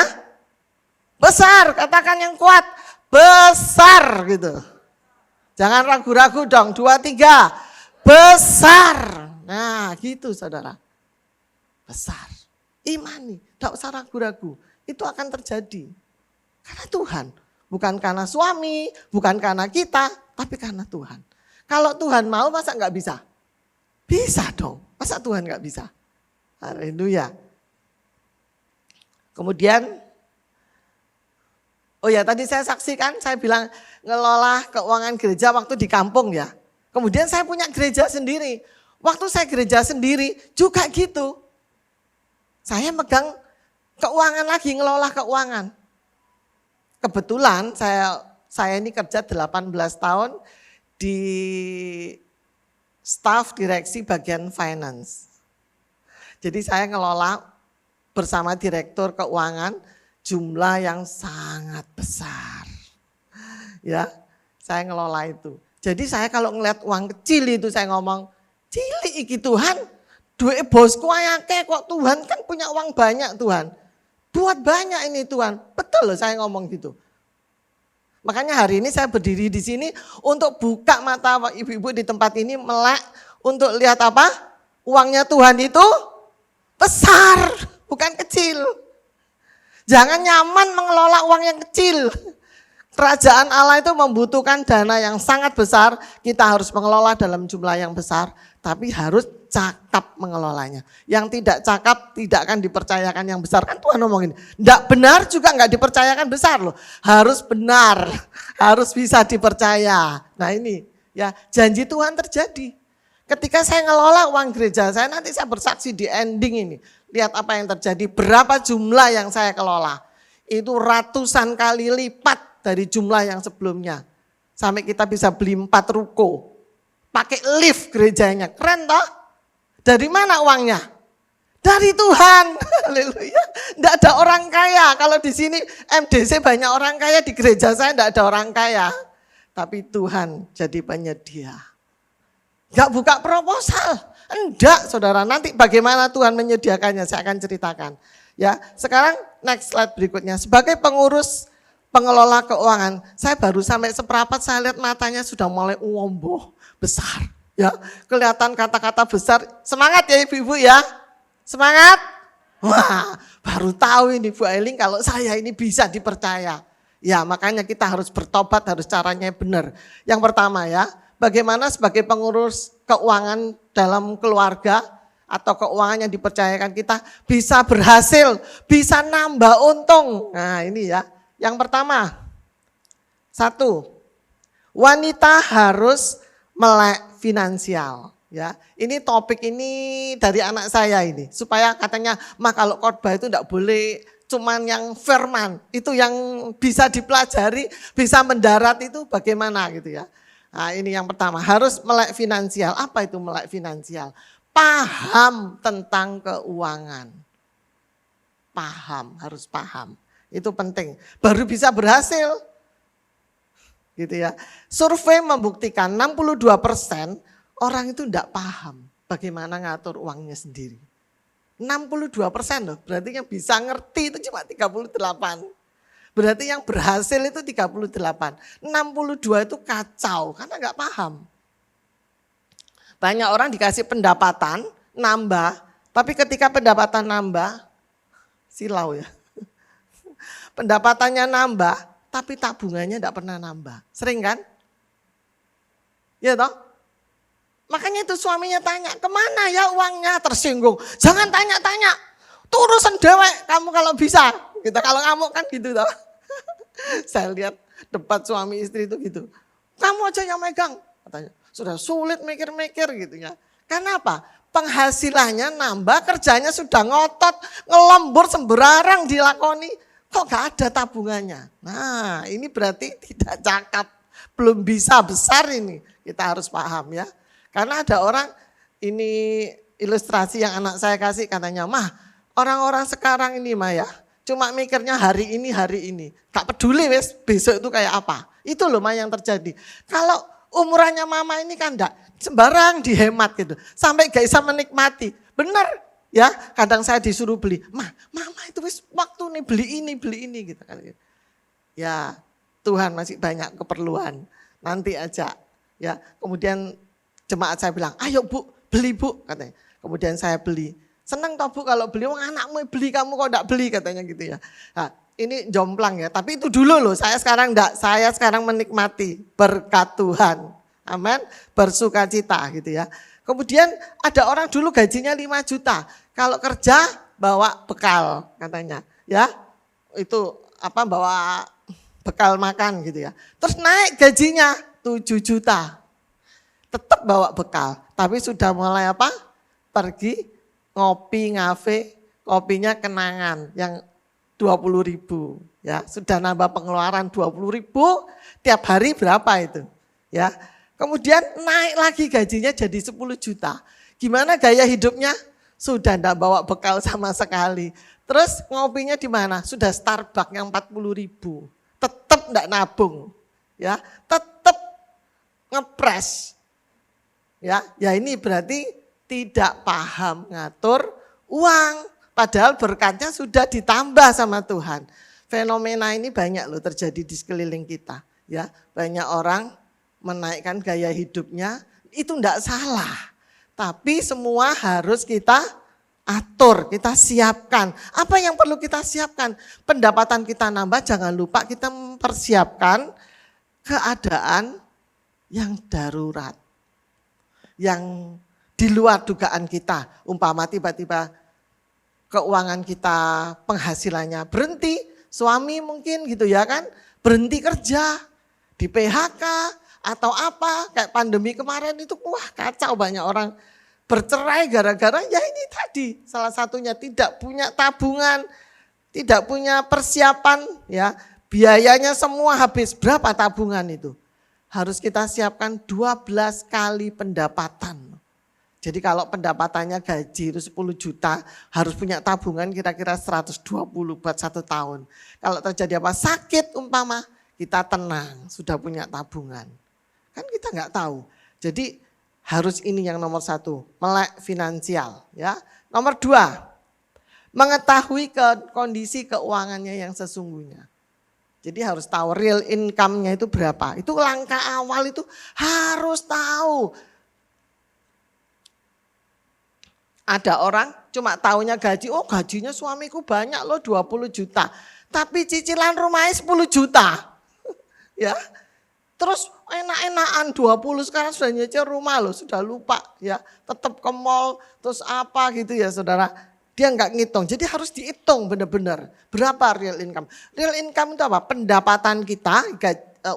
Besar, katakan yang kuat. Besar gitu. Jangan ragu-ragu dong, 2, 3. Besar. Nah gitu saudara. Besar. Imani, tidak usah ragu-ragu. Itu akan terjadi. Karena Tuhan. Bukan karena suami, bukan karena kita, tapi karena Tuhan. Kalau Tuhan mau masa nggak bisa? Bisa dong. Masa Tuhan nggak bisa? Haleluya. Kemudian, oh ya tadi saya saksikan, saya bilang ngelola keuangan gereja waktu di kampung ya. Kemudian saya punya gereja sendiri. Waktu saya gereja sendiri juga gitu. Saya megang keuangan lagi, ngelola keuangan. Kebetulan saya ini kerja 18 tahun di staf direksi bagian finance. Jadi saya ngelola bersama direktur keuangan jumlah yang sangat besar. Ya, saya ngelola itu. Jadi saya kalau ngeliat uang kecil itu saya ngomong, cilik iki Tuhan, duit bosku ayake kok Tuhan kan punya uang banyak Tuhan. Buat banyak ini Tuhan. Betul loh saya ngomong gitu. Makanya hari ini saya berdiri di sini untuk buka mata ibu-ibu di tempat ini melek untuk lihat apa? Uangnya Tuhan itu besar, bukan kecil. Jangan nyaman mengelola uang yang kecil. Kerajaan Allah itu membutuhkan dana yang sangat besar. Kita harus mengelola dalam jumlah yang besar, tapi harus cakap mengelolanya. Yang tidak cakap tidak akan dipercayakan yang besar. Kan Tuhan ngomongin, tidak benar juga nggak dipercayakan besar loh. Harus benar, harus bisa dipercaya. Nah ini ya janji Tuhan terjadi. Ketika saya ngelola uang gereja saya, nanti saya bersaksi di ending ini. Lihat apa yang terjadi, berapa jumlah yang saya kelola. Itu ratusan kali lipat dari jumlah yang sebelumnya. Sampai kita bisa beli 4 ruko. Pakai lift gerejanya, keren toh? Dari mana uangnya? Dari Tuhan. Haleluya. Tidak ada orang kaya. Kalau di sini MDC banyak orang kaya, di gereja saya tidak ada orang kaya. Tapi Tuhan jadi penyedia. Enggak buka proposal. Enggak saudara, nanti bagaimana Tuhan menyediakannya saya akan ceritakan. Ya, sekarang next slide berikutnya. Sebagai pengurus pengelola keuangan, saya baru sampai seperempat, saya lihat matanya sudah mulai womboh, besar. Ya, kelihatan kata-kata besar. Semangat ya ibu-ibu ya. Semangat. Wah, baru tahu ini Bu Ailing kalau saya ini bisa dipercaya. Ya, makanya kita harus bertobat, harus caranya benar. Yang pertama ya, bagaimana sebagai pengurus keuangan dalam keluarga atau keuangan yang dipercayakan kita bisa berhasil, bisa nambah untung. Nah ini ya, yang pertama, 1, wanita harus melek finansial. Ya, ini topik ini dari anak saya ini, supaya katanya, mah kalau khotbah itu enggak boleh cuman yang firman, itu yang bisa dipelajari, bisa mendarat itu bagaimana gitu ya. Nah ini yang pertama, harus melek finansial. Apa itu melek finansial? Paham tentang keuangan. Paham, harus paham. Itu penting, baru bisa berhasil. Gitu ya. Survei membuktikan 62% orang itu tidak paham bagaimana ngatur uangnya sendiri. 62% loh, berarti yang bisa ngerti itu cuma 38. Berarti yang berhasil itu 38. 62 itu kacau karena nggak paham. Banyak orang dikasih pendapatan nambah, tapi ketika pendapatan nambah, silau ya. Pendapatannya nambah, tapi tabungannya enggak pernah nambah. Sering kan? Ya toh? Makanya itu suaminya tanya, kemana ya uangnya? Tersinggung. Jangan tanya-tanya, turusan dewek kamu kalau bisa. Gitu. Kalau kamu kan gitu toh. Saya lihat debat suami istri itu gitu. Kamu aja yang megang. Katanya, sudah sulit mikir-mikir gitu ya. Kenapa? Penghasilannya nambah, kerjanya sudah ngotot, ngelembur sembarang dilakoni. Kok gak ada tabungannya? Nah ini berarti tidak cakap, belum bisa besar ini. Kita harus paham ya. Karena ada orang, ini ilustrasi yang anak saya kasih katanya, mah orang-orang sekarang ini mah ya, cuma mikirnya hari ini. Gak peduli wes besok itu kayak apa. Itu loh mah yang terjadi. Kalau umurannya mama ini kan enggak, sembarang dihemat gitu. Sampai gak bisa menikmati. Benar. Ya, kadang saya disuruh beli, mama itu wis waktu nih beli ini gitu kan. Ya, Tuhan masih banyak keperluan. Nanti aja Ya, kemudian jemaat saya bilang, ayo Bu, beli Bu, katanya. Kemudian saya beli. Senang toh Bu kalau beli, wong anakmu beli, kamu kok enggak beli, katanya gitu ya. Nah, ini jomplang ya, tapi itu dulu loh, saya sekarang enggak, saya sekarang menikmati berkat Tuhan. Amin, bersukacita gitu ya. Kemudian ada orang dulu gajinya 5 juta, kalau kerja bawa bekal katanya. Ya, itu apa bawa bekal makan gitu ya. Terus naik gajinya 7 juta. Tetap bawa bekal, tapi sudah mulai apa? Pergi ngopi, ngafe, kopinya kenangan yang 20.000 ya. Sudah nambah pengeluaran 20.000 tiap hari berapa itu? Ya. Kemudian naik lagi gajinya jadi 10 juta. Gimana gaya hidupnya? Sudah enggak bawa bekal sama sekali. Terus ngopinya di mana? Sudah Starbucks yang 40.000. Tetap enggak nabung. Ya, tetap ngepres. Ya ini berarti tidak paham ngatur uang. Padahal berkatnya sudah ditambah sama Tuhan. Fenomena ini banyak loh terjadi di sekeliling kita. Ya, banyak orang menaikkan gaya hidupnya, itu enggak salah. Tapi semua harus kita atur, kita siapkan. Apa yang perlu kita siapkan? Pendapatan kita nambah, jangan lupa kita mempersiapkan keadaan yang darurat. Yang di luar dugaan kita. Umpama tiba-tiba keuangan kita, penghasilannya berhenti. Suami mungkin gitu ya kan, berhenti kerja, di PHK atau apa. Kayak pandemi kemarin itu wah kacau, banyak orang bercerai gara-gara ya ini tadi. Salah satunya tidak punya tabungan, tidak punya persiapan ya. Biayanya semua habis. Berapa tabungan itu? Harus kita siapkan 12 kali pendapatan. Jadi kalau pendapatannya gaji itu 10 juta, harus punya tabungan kira-kira 120 buat 1 tahun. Kalau terjadi apa sakit umpama, kita tenang, sudah punya tabungan. Kan kita nggak tahu. Jadi harus ini yang nomor 1, melek finansial. Ya. Nomor 2, mengetahui kondisi keuangannya yang sesungguhnya. Jadi harus tahu real income-nya itu berapa. Itu langkah awal itu harus tahu. Ada orang cuma taunya gaji, oh gajinya suamiku banyak loh 20 juta. Tapi cicilan rumahnya 10 juta. Ya. Terus enak-enakan 20 sekarang sudah nyicil rumah loh, sudah lupa ya. Tetap ke mall, terus apa gitu ya saudara. Dia enggak ngitung, jadi harus dihitung benar-benar. Berapa real income? Real income itu apa? Pendapatan kita,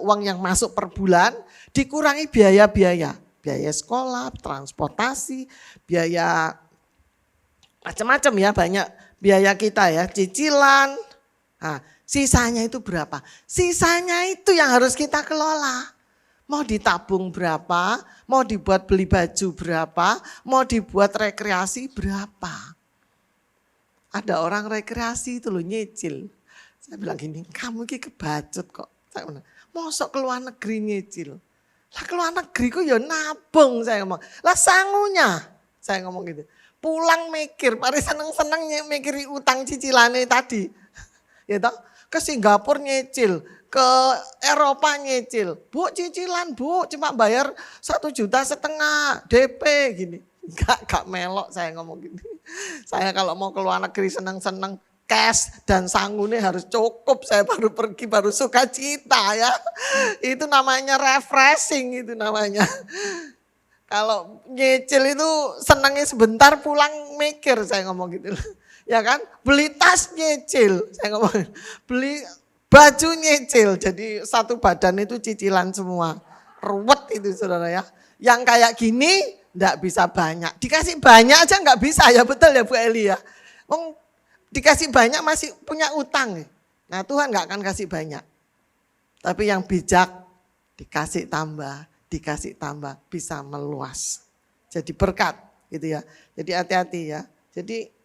uang yang masuk per bulan, dikurangi biaya-biaya. Biaya sekolah, transportasi, biaya macam-macam ya, banyak biaya kita ya, cicilan. Nah, sisanya itu berapa? Sisanya itu yang harus kita kelola. Mau ditabung berapa, mau dibuat beli baju berapa, mau dibuat rekreasi berapa. Ada orang rekreasi itu loh nyicil. Saya bilang gini, kamu ini kebacut kok. Saya bilang, mosok ke luar negeri nyicil. Lah ke luar negeri kok ya nabung saya ngomong. Lah sangunya, saya ngomong gitu. Pulang mikir, mari seneng-seneng mikiri utang cicilannya tadi. Ya toh, ke Singapura nyicil, ke Eropa nyicil. Bu cicilan bu, cuma bayar 1,5 juta DP gini. Enggak melok saya ngomong gini. Saya kalau mau ke luar negeri seneng-seneng cash dan sanggulnya harus cukup. Saya baru pergi, baru sukacita ya. Itu namanya refreshing itu namanya. Kalau nyicil itu senangnya sebentar pulang mikir saya ngomong gitu. Ya kan, beli tas nyicil, saya ngomong, beli baju nyicil, jadi satu badan itu cicilan semua. Ruwet itu saudara ya. Yang kayak gini enggak bisa banyak, dikasih banyak aja enggak bisa ya, betul ya Bu Eli ya. Dikasih banyak masih punya utang. Nah Tuhan enggak akan kasih banyak. Tapi yang bijak dikasih tambah, bisa meluas. Jadi berkat gitu ya. Jadi hati-hati ya. Jadi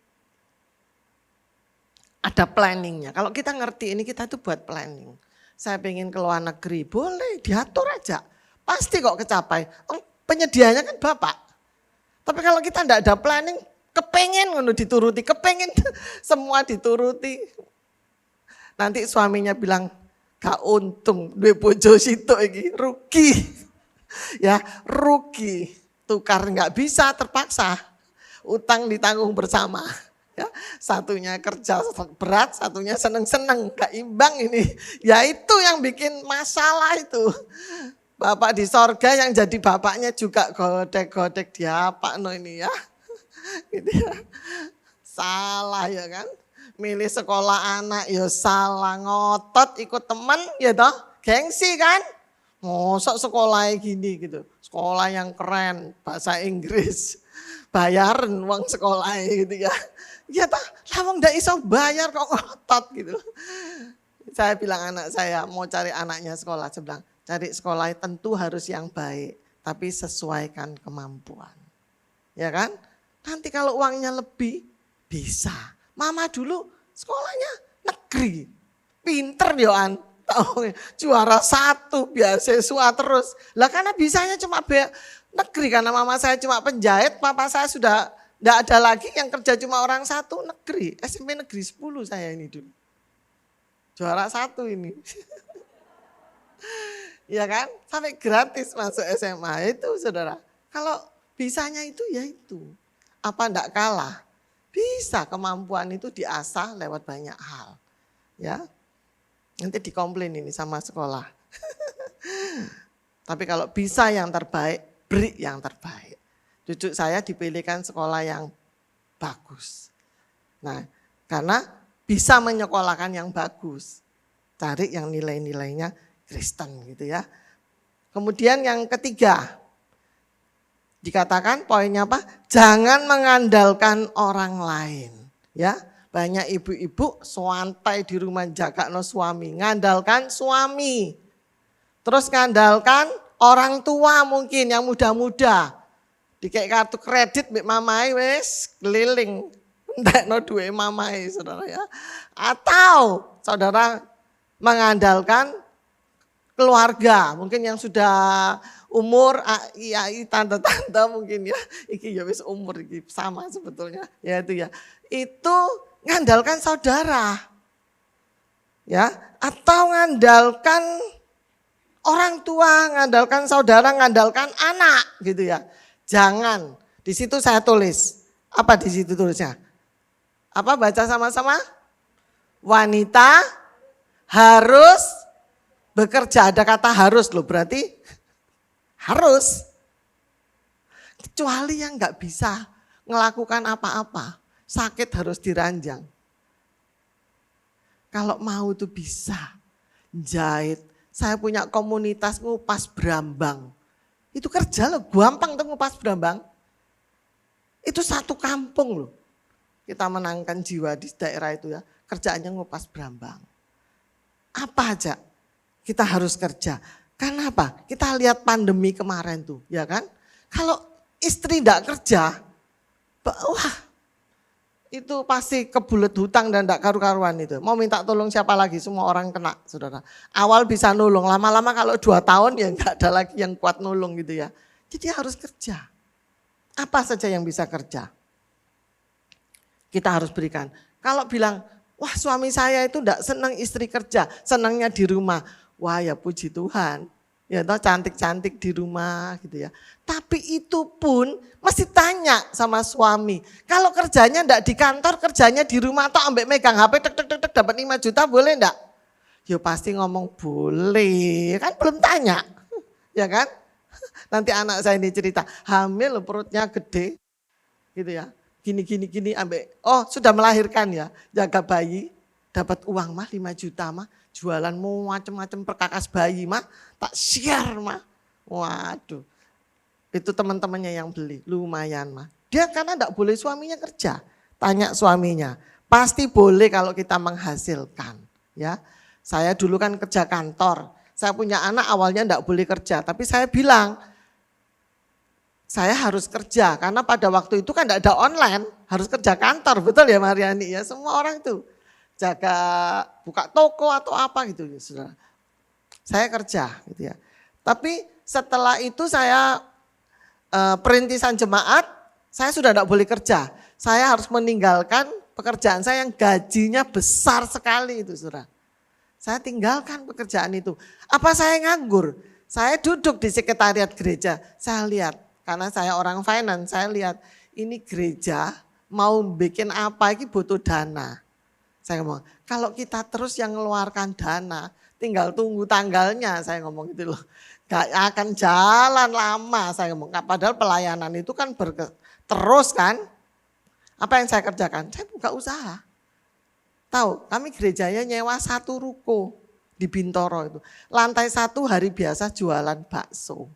ada planningnya. Kalau kita ngerti ini kita tuh buat planning. Saya pengen ke luar negeri, boleh diatur aja. Pasti kok kecapai. Penyediaannya kan Bapak. Tapi kalau kita enggak ada planning, kepengen ngono dituruti, kepengen semua dituruti. Nanti suaminya bilang, gak untung, duwe bojo sitok iki, rugi. Ya, rugi, tukar nggak bisa, terpaksa. Utang ditanggung bersama. Ya, satunya kerja berat, satunya seneng-seneng, gak imbang ini. Ya itu yang bikin masalah itu. Bapak di sorga yang jadi bapaknya juga godek-godek dia apa no ini ya. Gitu ya. Salah ya kan. Milih sekolah anak ya salah, ngotot ikut teman ya toh. Gengsi kan. Mosok sekolahnya gini gitu. Sekolah yang keren, bahasa Inggris. Bayaran uang sekolahnya gitu ya. Ya toh, lawang ndak iso bayar kok ngotot gitu. Saya bilang anak saya mau cari anaknya sekolah, saya bilang cari sekolah tentu harus yang baik, tapi sesuaikan kemampuan. Ya kan? Nanti kalau uangnya lebih bisa. Mama dulu sekolahnya negeri, pinter yoan, tahu juara 1 beasiswa terus. Lah karena bisanya cuma negeri, karena mama saya cuma penjahit, papa saya sudah tidak ada lagi yang kerja cuma orang 1 negeri, SMP negeri 10 saya ini dulu. Juara 1 ini. Ya kan, sampai gratis masuk SMA itu saudara. Kalau bisanya itu ya itu, apa enggak kalah. Bisa kemampuan itu diasah lewat banyak hal. Ya, nanti dikomplain ini sama sekolah. Tapi kalau bisa yang terbaik, beri yang terbaik. Cucu saya dipilihkan sekolah yang bagus. Nah, karena bisa menyekolahkan yang bagus. Cari yang nilai-nilainya Kristen gitu ya. Kemudian yang ketiga, dikatakan poinnya apa? Jangan mengandalkan orang lain. Ya, banyak ibu-ibu santai di rumah jaga no suami, ngandalkan suami. Terus ngandalkan orang tua mungkin yang muda-muda. Dikek kartu kredit mbek mamai wis keliling. Ndekno duwe mamai saudara ya. Atau saudara mengandalkan keluarga, mungkin yang sudah umur, ai, tante-tante mungkin ya. Iki ya wis umur iki sama sebetulnya. Ya itu ya. Itu ngandalkan saudara. Ya, atau ngandalkan orang tua, ngandalkan saudara, ngandalkan anak gitu ya. Jangan. Di situ saya tulis. Apa di situ tulisnya? Apa baca sama-sama? Wanita harus bekerja. Ada kata harus loh, berarti harus. Kecuali yang nggak bisa melakukan apa-apa. Sakit harus diranjang. Kalau mau tuh bisa. Jahit. Saya punya komunitas ngupas brambang. Itu kerja loh, gampang tuh ngupas brambang. Itu satu kampung loh. Kita menangkan jiwa di daerah itu ya. Kerjaannya ngupas brambang. Apa aja kita harus kerja. Karena apa? Kita lihat pandemi kemarin tuh, ya kan? Kalau istri tidak kerja, wah itu pasti kebulet hutang dan tidak karu-karuan itu. Mau minta tolong siapa lagi? Semua orang kena, saudara. Awal bisa nolong, lama-lama kalau 2 tahun ya nggak ada lagi yang kuat nolong gitu ya. Jadi harus kerja. Apa saja yang bisa kerja? Kita harus berikan. Kalau bilang, wah suami saya itu enggak senang istri kerja, senangnya di rumah. Wah ya puji Tuhan, ya toh cantik-cantik di rumah gitu ya. Tapi itu pun mesti tanya sama suami. Kalau kerjanya enggak di kantor, kerjanya di rumah atau ambek megang HP tek dapat 5 juta boleh enggak? Ya pasti ngomong boleh, kan belum tanya. Ya kan? Nanti anak saya ini cerita, hamil perutnya gede gitu ya. Gini ambek, oh sudah melahirkan ya, jaga bayi, dapat uang mah 5 juta mah, jualan mau macam-macam perkakas bayi mah, tak share mah. Waduh, itu teman-temannya yang beli, lumayan mah. Dia karena enggak boleh suaminya kerja, tanya suaminya, pasti boleh kalau kita menghasilkan. Ya, saya dulu kan kerja kantor, saya punya anak awalnya enggak boleh kerja, tapi saya bilang, saya harus kerja karena pada waktu itu kan tidak ada online, harus kerja kantor, betul ya Mariani ya, semua orang itu jaga buka toko atau apa gitu ya saudara. Saya kerja gitu ya. Tapi setelah itu saya perintisan jemaat, saya sudah tidak boleh kerja. Saya harus meninggalkan pekerjaan saya yang gajinya besar sekali itu saudara. Saya tinggalkan pekerjaan itu. Apa saya nganggur? Saya duduk di sekretariat gereja, saya lihat, karena saya orang finance, saya lihat ini gereja mau bikin apa, ini butuh dana. Saya ngomong, kalau kita terus yang ngeluarkan dana, tinggal tunggu tanggalnya, saya ngomong gitu loh. Gak akan jalan lama, saya ngomong. Padahal pelayanan itu kan terus kan. Apa yang saya kerjakan? Saya buka usaha. Tahu, kami gerejanya nyewa 1 ruko di Bintoro itu. Lantai 1 hari biasa jualan bakso.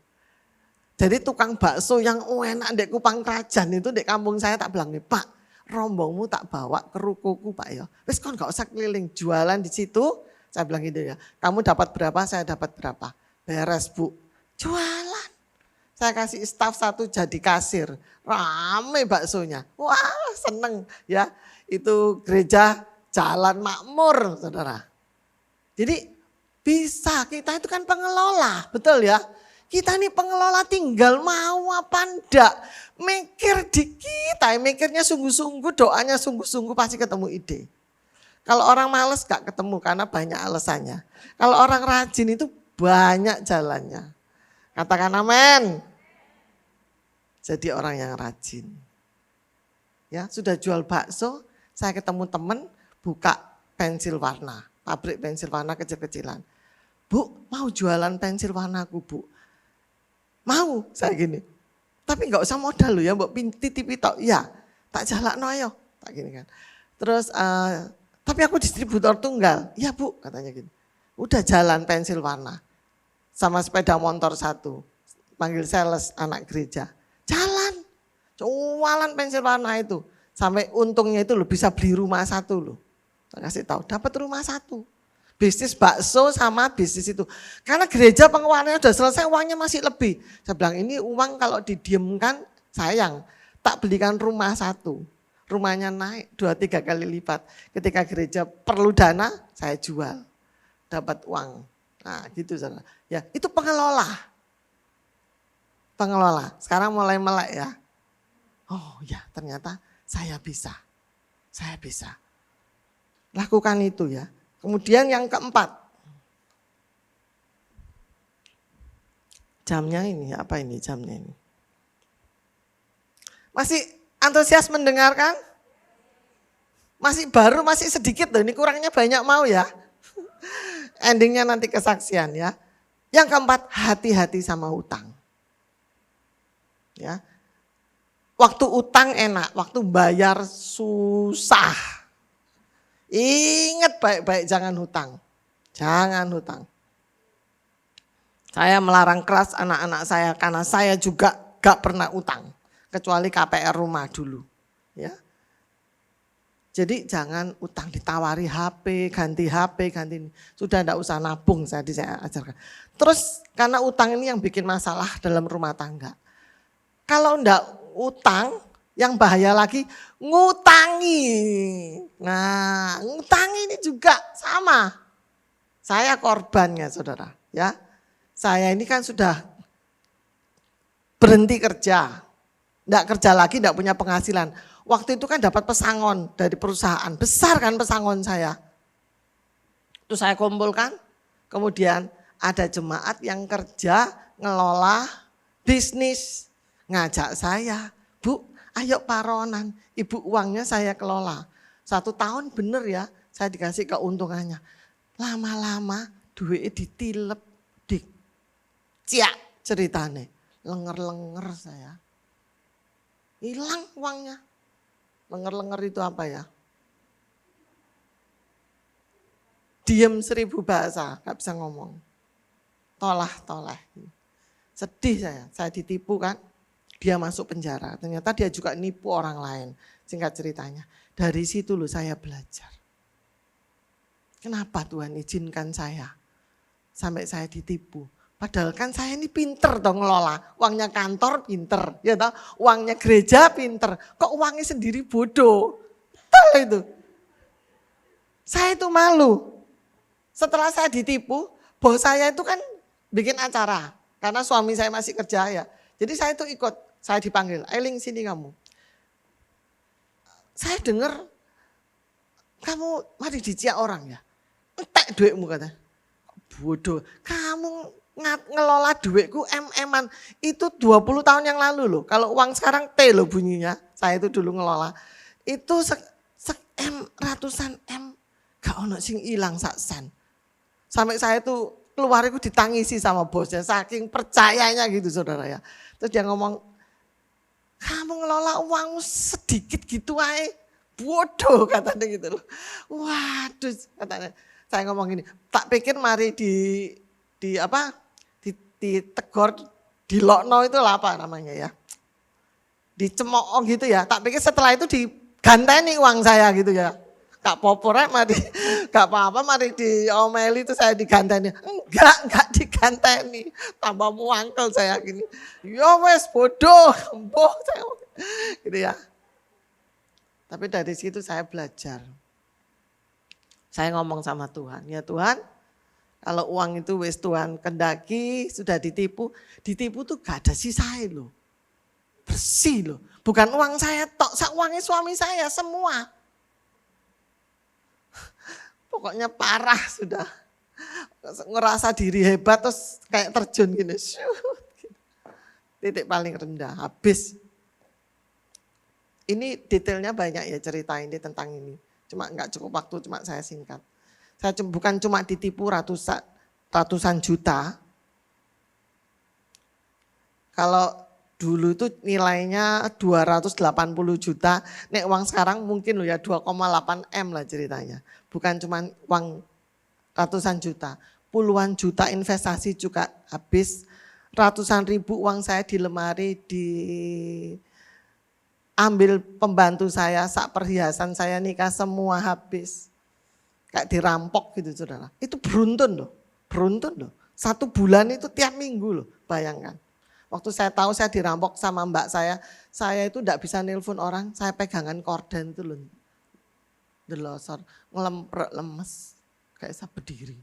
Jadi tukang bakso yang enak di Kupang Krajan itu di kampung saya tak bilang nih, Pak, rombongmu tak bawa ke rukoku Pak ya. Wis kon gak usah keliling, jualan di situ. Saya bilang gitu ya, kamu dapat berapa, saya dapat berapa. Beres Bu, jualan. Saya kasih staf 1 jadi kasir, rame baksonya. Wah seneng ya, itu gereja jalan makmur saudara. Jadi bisa, kita itu kan pengelola, betul ya. Kita ini pengelola tinggal mau apa enggak. Mikir dikit, mikirnya sungguh-sungguh, doanya sungguh-sungguh pasti ketemu ide. Kalau orang males gak ketemu karena banyak alasannya. Kalau orang rajin itu banyak jalannya. Katakan amin. Jadi orang yang rajin. Ya, sudah jual bakso, saya ketemu teman buka pensil warna. Pabrik pensil warna kecil-kecilan. Bu, mau jualan pensil warnaku Bu? Mau, saya gini. Tapi enggak usah modal loh ya, mbok titipi tok. Ya, tak jalakno ayo. Tak gini kan. Terus tapi aku distributor tunggal. Ya Bu, katanya gini. Udah jalan pensil warna. Sama sepeda motor 1. Panggil sales anak gereja. Jalan. Jualan pensil warna itu. Sampai untungnya itu loh bisa beli rumah 1 loh. Saya kasih tahu, dapat rumah 1. Bisnis bakso sama bisnis itu. Karena gereja pengeluarannya udah selesai, uangnya masih lebih. Saya bilang ini uang kalau didiamkan sayang. Tak belikan rumah 1. Rumahnya naik 2-3 kali lipat. Ketika gereja perlu dana, saya jual. Dapat uang. Nah gitu saudara. Ya, itu pengelola. Pengelola. Sekarang mulai melek ya. Oh ya ternyata saya bisa. Saya bisa. Lakukan itu ya. Kemudian yang keempat. Jamnya ini, apa ini jamnya ini? Masih antusias mendengarkan? Masih baru, masih sedikit loh, ini kurangnya banyak mau ya. Endingnya nanti kesaksian ya. Yang keempat, hati-hati sama utang. Ya. Waktu utang enak, waktu bayar susah. Ingat baik-baik jangan hutang. Jangan hutang. Saya melarang keras anak-anak saya karena saya juga gak pernah utang. Kecuali KPR rumah dulu. Ya. Jadi jangan utang, ditawari HP, ganti ini. Sudah enggak usah nabung saya ajarkan. Terus karena utang ini yang bikin masalah dalam rumah tangga. Kalau enggak utang, yang bahaya lagi ngutangi. Nah, ngutangi ini juga sama. Saya korbannya saudara. Ya, saya ini kan sudah berhenti kerja. Enggak kerja lagi, enggak punya penghasilan. Waktu itu kan dapat pesangon dari perusahaan. Besar kan pesangon saya. Itu saya kumpulkan. Kemudian ada jemaat yang kerja ngelola bisnis. Ngajak saya, Bu, ayo paronan, ibu uangnya saya kelola. 1 tahun bener ya, saya dikasih keuntungannya. Lama-lama duitnya ditilep, diciak ceritanya. Lenger-lenger saya. Hilang uangnya. Lenger-lenger itu apa ya? Diem 1000 bahasa, gak bisa ngomong. Tolah-tolah. Sedih saya ditipu kan. Dia masuk penjara, ternyata dia juga nipu orang lain. Singkat ceritanya, dari situ loh saya belajar. Kenapa Tuhan izinkan saya sampai saya ditipu? Padahal kan saya ini pinter dong ngelola. Uangnya kantor pinter, ya toh? Uangnya gereja pinter. Kok uangnya sendiri bodoh? Betul itu. Saya itu malu. Setelah saya ditipu, bos saya itu kan bikin acara. Karena suami saya masih kerja ya. Jadi saya itu ikut. Saya dipanggil, Ailing sini kamu. Saya dengar kamu mari diciak orang ya. Entek duitmu kata. Bodoh, kamu ngelola duitku M-an. Itu 20 tahun yang lalu loh. Kalau uang sekarang T loh bunyinya. Saya itu dulu ngelola. Itu M, ratusan M. Gak ono sing ilang sak sen. Sampai saya itu keluar itu ditangisi sama bosnya. Saking percayanya gitu saudara ya. Terus dia ngomong, kamu ngelola uangmu sedikit gitu aja. Bodoh katanya gitu loh. Waduh katanya. Saya ngomong gini, tak pikir mari ditegur, dilokno itu lah apa namanya ya. Dicemooh gitu ya. Tak pikir setelah itu diganteni uang saya gitu ya. Gak popor mari, gak apa-apa mari diomeli itu saya diganteni. Enggak diganteni. Tambah muangkel saya gini. Ya wes bodoh, emboh saya gitu ya. Tapi dari situ saya belajar. Saya ngomong sama Tuhan, ya Tuhan, kalau uang itu wis Tuhan kendaki, sudah ditipu tuh gak ada sisain loh. Bersih loh, bukan uang saya tok, uangnya suami saya semua. Pokoknya parah sudah, ngerasa diri hebat terus kayak terjun gini. Titik paling rendah, habis. Ini detailnya banyak ya cerita ini tentang ini. Cuma enggak cukup waktu, cuma saya singkat. Saya bukan cuma ditipu ratusan juta. Kalau dulu itu nilainya 280 juta, nek uang sekarang mungkin loh ya 2,8 M lah ceritanya. Bukan cuma uang ratusan juta, puluhan juta investasi juga habis. Ratusan ribu uang saya di lemari, ambil pembantu saya, sak perhiasan saya nikah semua habis. Kayak dirampok gitu saudara. Itu beruntun loh. 1 bulan itu tiap minggu loh, bayangkan. Waktu saya tahu saya dirampok sama mbak saya itu enggak bisa nelpon orang, saya pegangan korden itu loh. Delosor, ngelemprek lemes, kayak saya berdiri.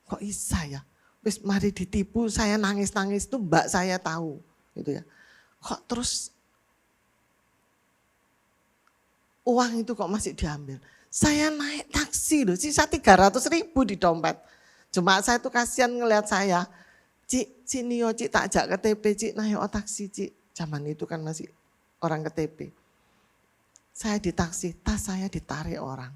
Kok bisa ya? Wis mari ditipu, saya nangis-nangis itu mbak saya tahu gitu ya. Kok terus uang itu kok masih diambil. Saya naik taksi loh, sisa 300.000 di dompet. Cuma saya tuh kasihan ngelihat saya. Cik, sini yo Cik, tak ajak ke TP Cik, nah yuk taksi Cik. Zaman itu kan masih orang ke TP. Saya di taksi, tas saya ditarik orang.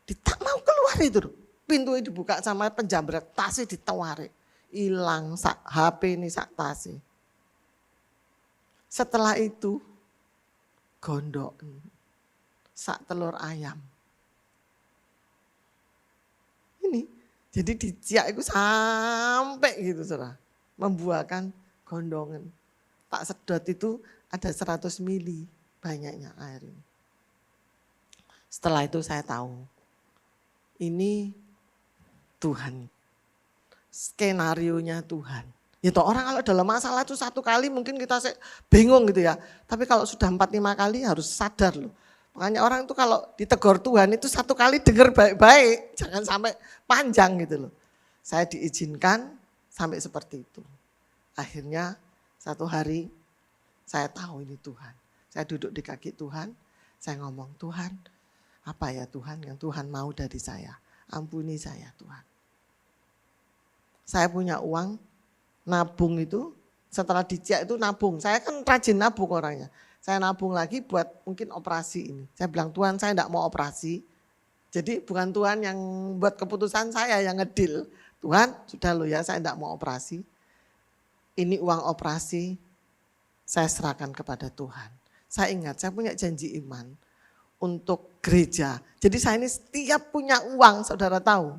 Tak mau keluar itu loh. Pintunya dibuka sama penjambret, tasnya ditarik. Hilang HP ini sak tasnya. Setelah itu, gondok sak telur ayam. Ini jadi diciak itu sampai gitu saudara. Membuahkan gondongan. Tak sedot itu ada 100 mili banyaknya air ini. Setelah itu saya tahu ini Tuhan. Skenarionya Tuhan. Ya toh orang kalau dalam masalah itu 1 kali mungkin kita bingung gitu ya. Tapi kalau sudah 4-5 kali harus sadar loh. Makanya orang itu kalau ditegur Tuhan itu 1 kali dengar baik-baik. Jangan sampai panjang gitu loh. Saya diizinkan sampai seperti itu. Akhirnya 1 hari saya tahu ini Tuhan. Saya duduk di kaki Tuhan. Saya ngomong, Tuhan apa ya Tuhan yang Tuhan mau dari saya. Ampuni saya Tuhan. Saya punya uang, nabung itu, setelah diciak itu nabung. Saya kan rajin nabung orangnya. Saya nabung lagi buat mungkin operasi ini. Saya bilang Tuhan saya enggak mau operasi. Jadi bukan Tuhan yang buat keputusan saya yang ngedil. Tuhan sudah loh ya saya enggak mau operasi. Ini uang operasi saya serahkan kepada Tuhan. Saya ingat saya punya janji iman untuk gereja. Jadi saya ini setiap punya uang saudara tahu.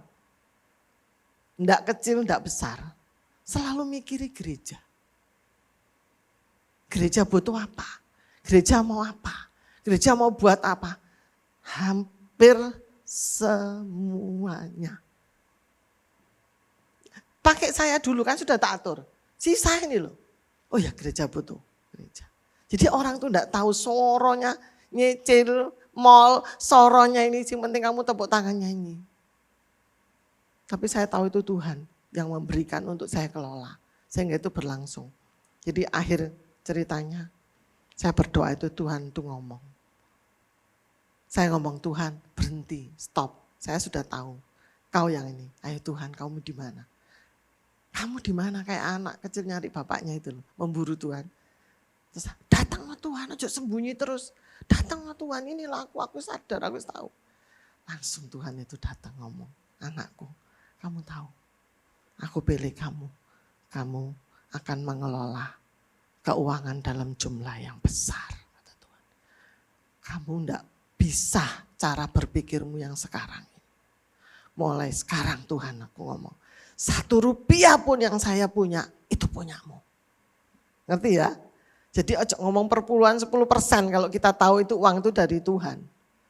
Enggak kecil, enggak besar. Selalu mikiri gereja. Gereja butuh apa? Gereja mau apa? Gereja mau buat apa? Hampir semuanya. Pakai saya dulu kan sudah tak atur. Sisa ini loh. Oh ya gereja butuh. Gereja. Jadi orang tuh enggak tahu soronya nyicil mall, soronya ini yang penting kamu tepuk tangan nyanyi. Tapi saya tahu itu Tuhan yang memberikan untuk saya kelola. Sehingga itu berlangsung. Jadi akhir ceritanya saya berdoa itu Tuhan tuh ngomong. Saya ngomong Tuhan berhenti, stop. Saya sudah tahu. Kau yang ini, ayo Tuhan kamu di mana? Kamu di mana kayak anak kecil nyari bapaknya itu loh, memburu Tuhan. Terus datang Tuhan, aja sembunyi terus. Datang Tuhan, inilah aku sadar, aku tahu. Langsung Tuhan itu datang ngomong, anakku, kamu tahu, aku pilih kamu. Kamu akan mengelola keuangan dalam jumlah yang besar, kata Tuhan. Kamu enggak bisa cara berpikirmu yang sekarang. Mulai sekarang Tuhan aku ngomong, 1 rupiah pun yang saya punya, itu punyamu. Ngerti ya? Jadi ojo ngomong perpuluhan 10% kalau kita tahu itu uang itu dari Tuhan.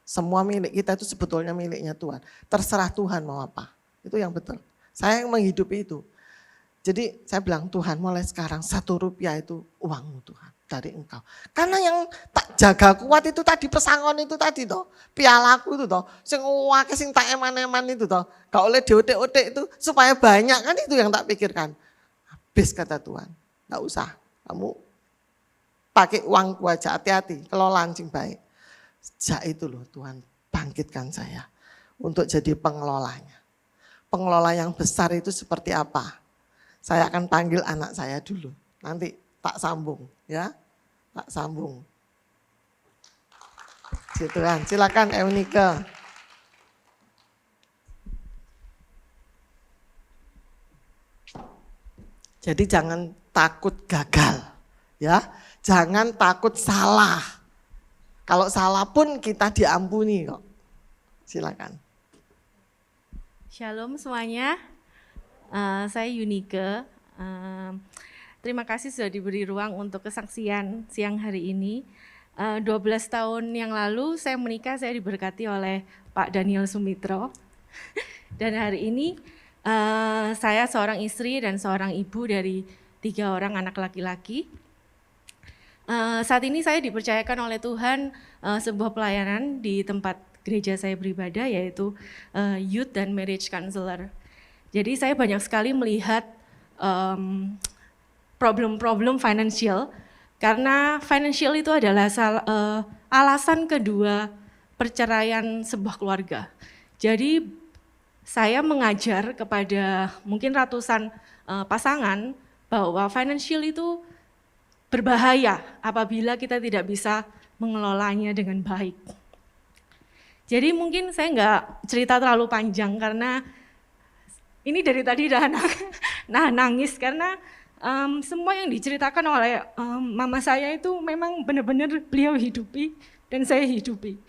Semua milik kita itu sebetulnya miliknya Tuhan. Terserah Tuhan mau apa. Itu yang betul. Saya yang menghidupi itu. Jadi saya bilang Tuhan mulai sekarang 1 rupiah itu uangmu Tuhan. Dari engkau. Karena yang tak jaga kuat itu tadi pesangon itu tadi toh. Pialaku itu toh. Sing wake sing tak eman-eman itu toh. Gak oleh diotek-otek itu supaya banyak kan itu yang tak pikirkan. Habis kata Tuhan. Gak usah. Kamu pakai uangku aja, hati-hati. Kelolaan sing baik. Sejak itu loh Tuhan bangkitkan saya. Untuk jadi pengelolanya. Pengelola yang besar itu seperti apa? Saya akan panggil anak saya dulu. Nanti tak sambung ya. Tak sambung. Puji Tuhan. Silakan Eunike. Jadi jangan takut gagal. Ya, jangan takut salah. Kalau salah pun kita diampuni kok. Silakan. Shalom semuanya, saya Eunike. Terima kasih sudah diberi ruang untuk kesaksian siang hari ini. 12 tahun yang lalu saya menikah, saya diberkati oleh Pak Daniel Sumitro. Dan hari ini saya seorang istri dan seorang ibu dari 3 orang anak laki-laki. Saat ini saya dipercayakan oleh Tuhan sebuah pelayanan di tempat gereja saya beribadah, yaitu Youth dan Marriage Counselor. Jadi saya banyak sekali melihat problem-problem financial, karena financial itu adalah alasan kedua perceraian sebuah keluarga. Jadi saya mengajar kepada mungkin ratusan pasangan bahwa financial itu berbahaya apabila kita tidak bisa mengelolanya dengan baik. Jadi mungkin saya nggak cerita terlalu panjang karena ini dari tadi udah nangis karena semua yang diceritakan oleh mama saya itu memang benar-benar beliau hidupi dan saya hidupi.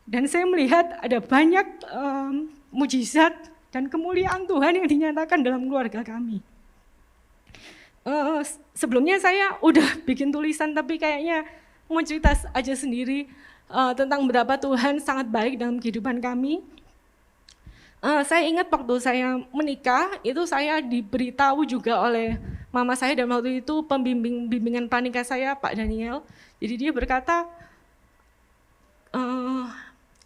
Dan saya melihat ada banyak mujizat dan kemuliaan Tuhan yang dinyatakan dalam keluarga kami. Sebelumnya saya udah bikin tulisan tapi kayaknya mau cerita aja sendiri tentang betapa Tuhan sangat baik dalam kehidupan kami. Saya ingat waktu saya menikah, itu saya diberitahu juga oleh mama saya dan waktu itu bimbingan pranikah saya, Pak Daniel. Jadi dia berkata,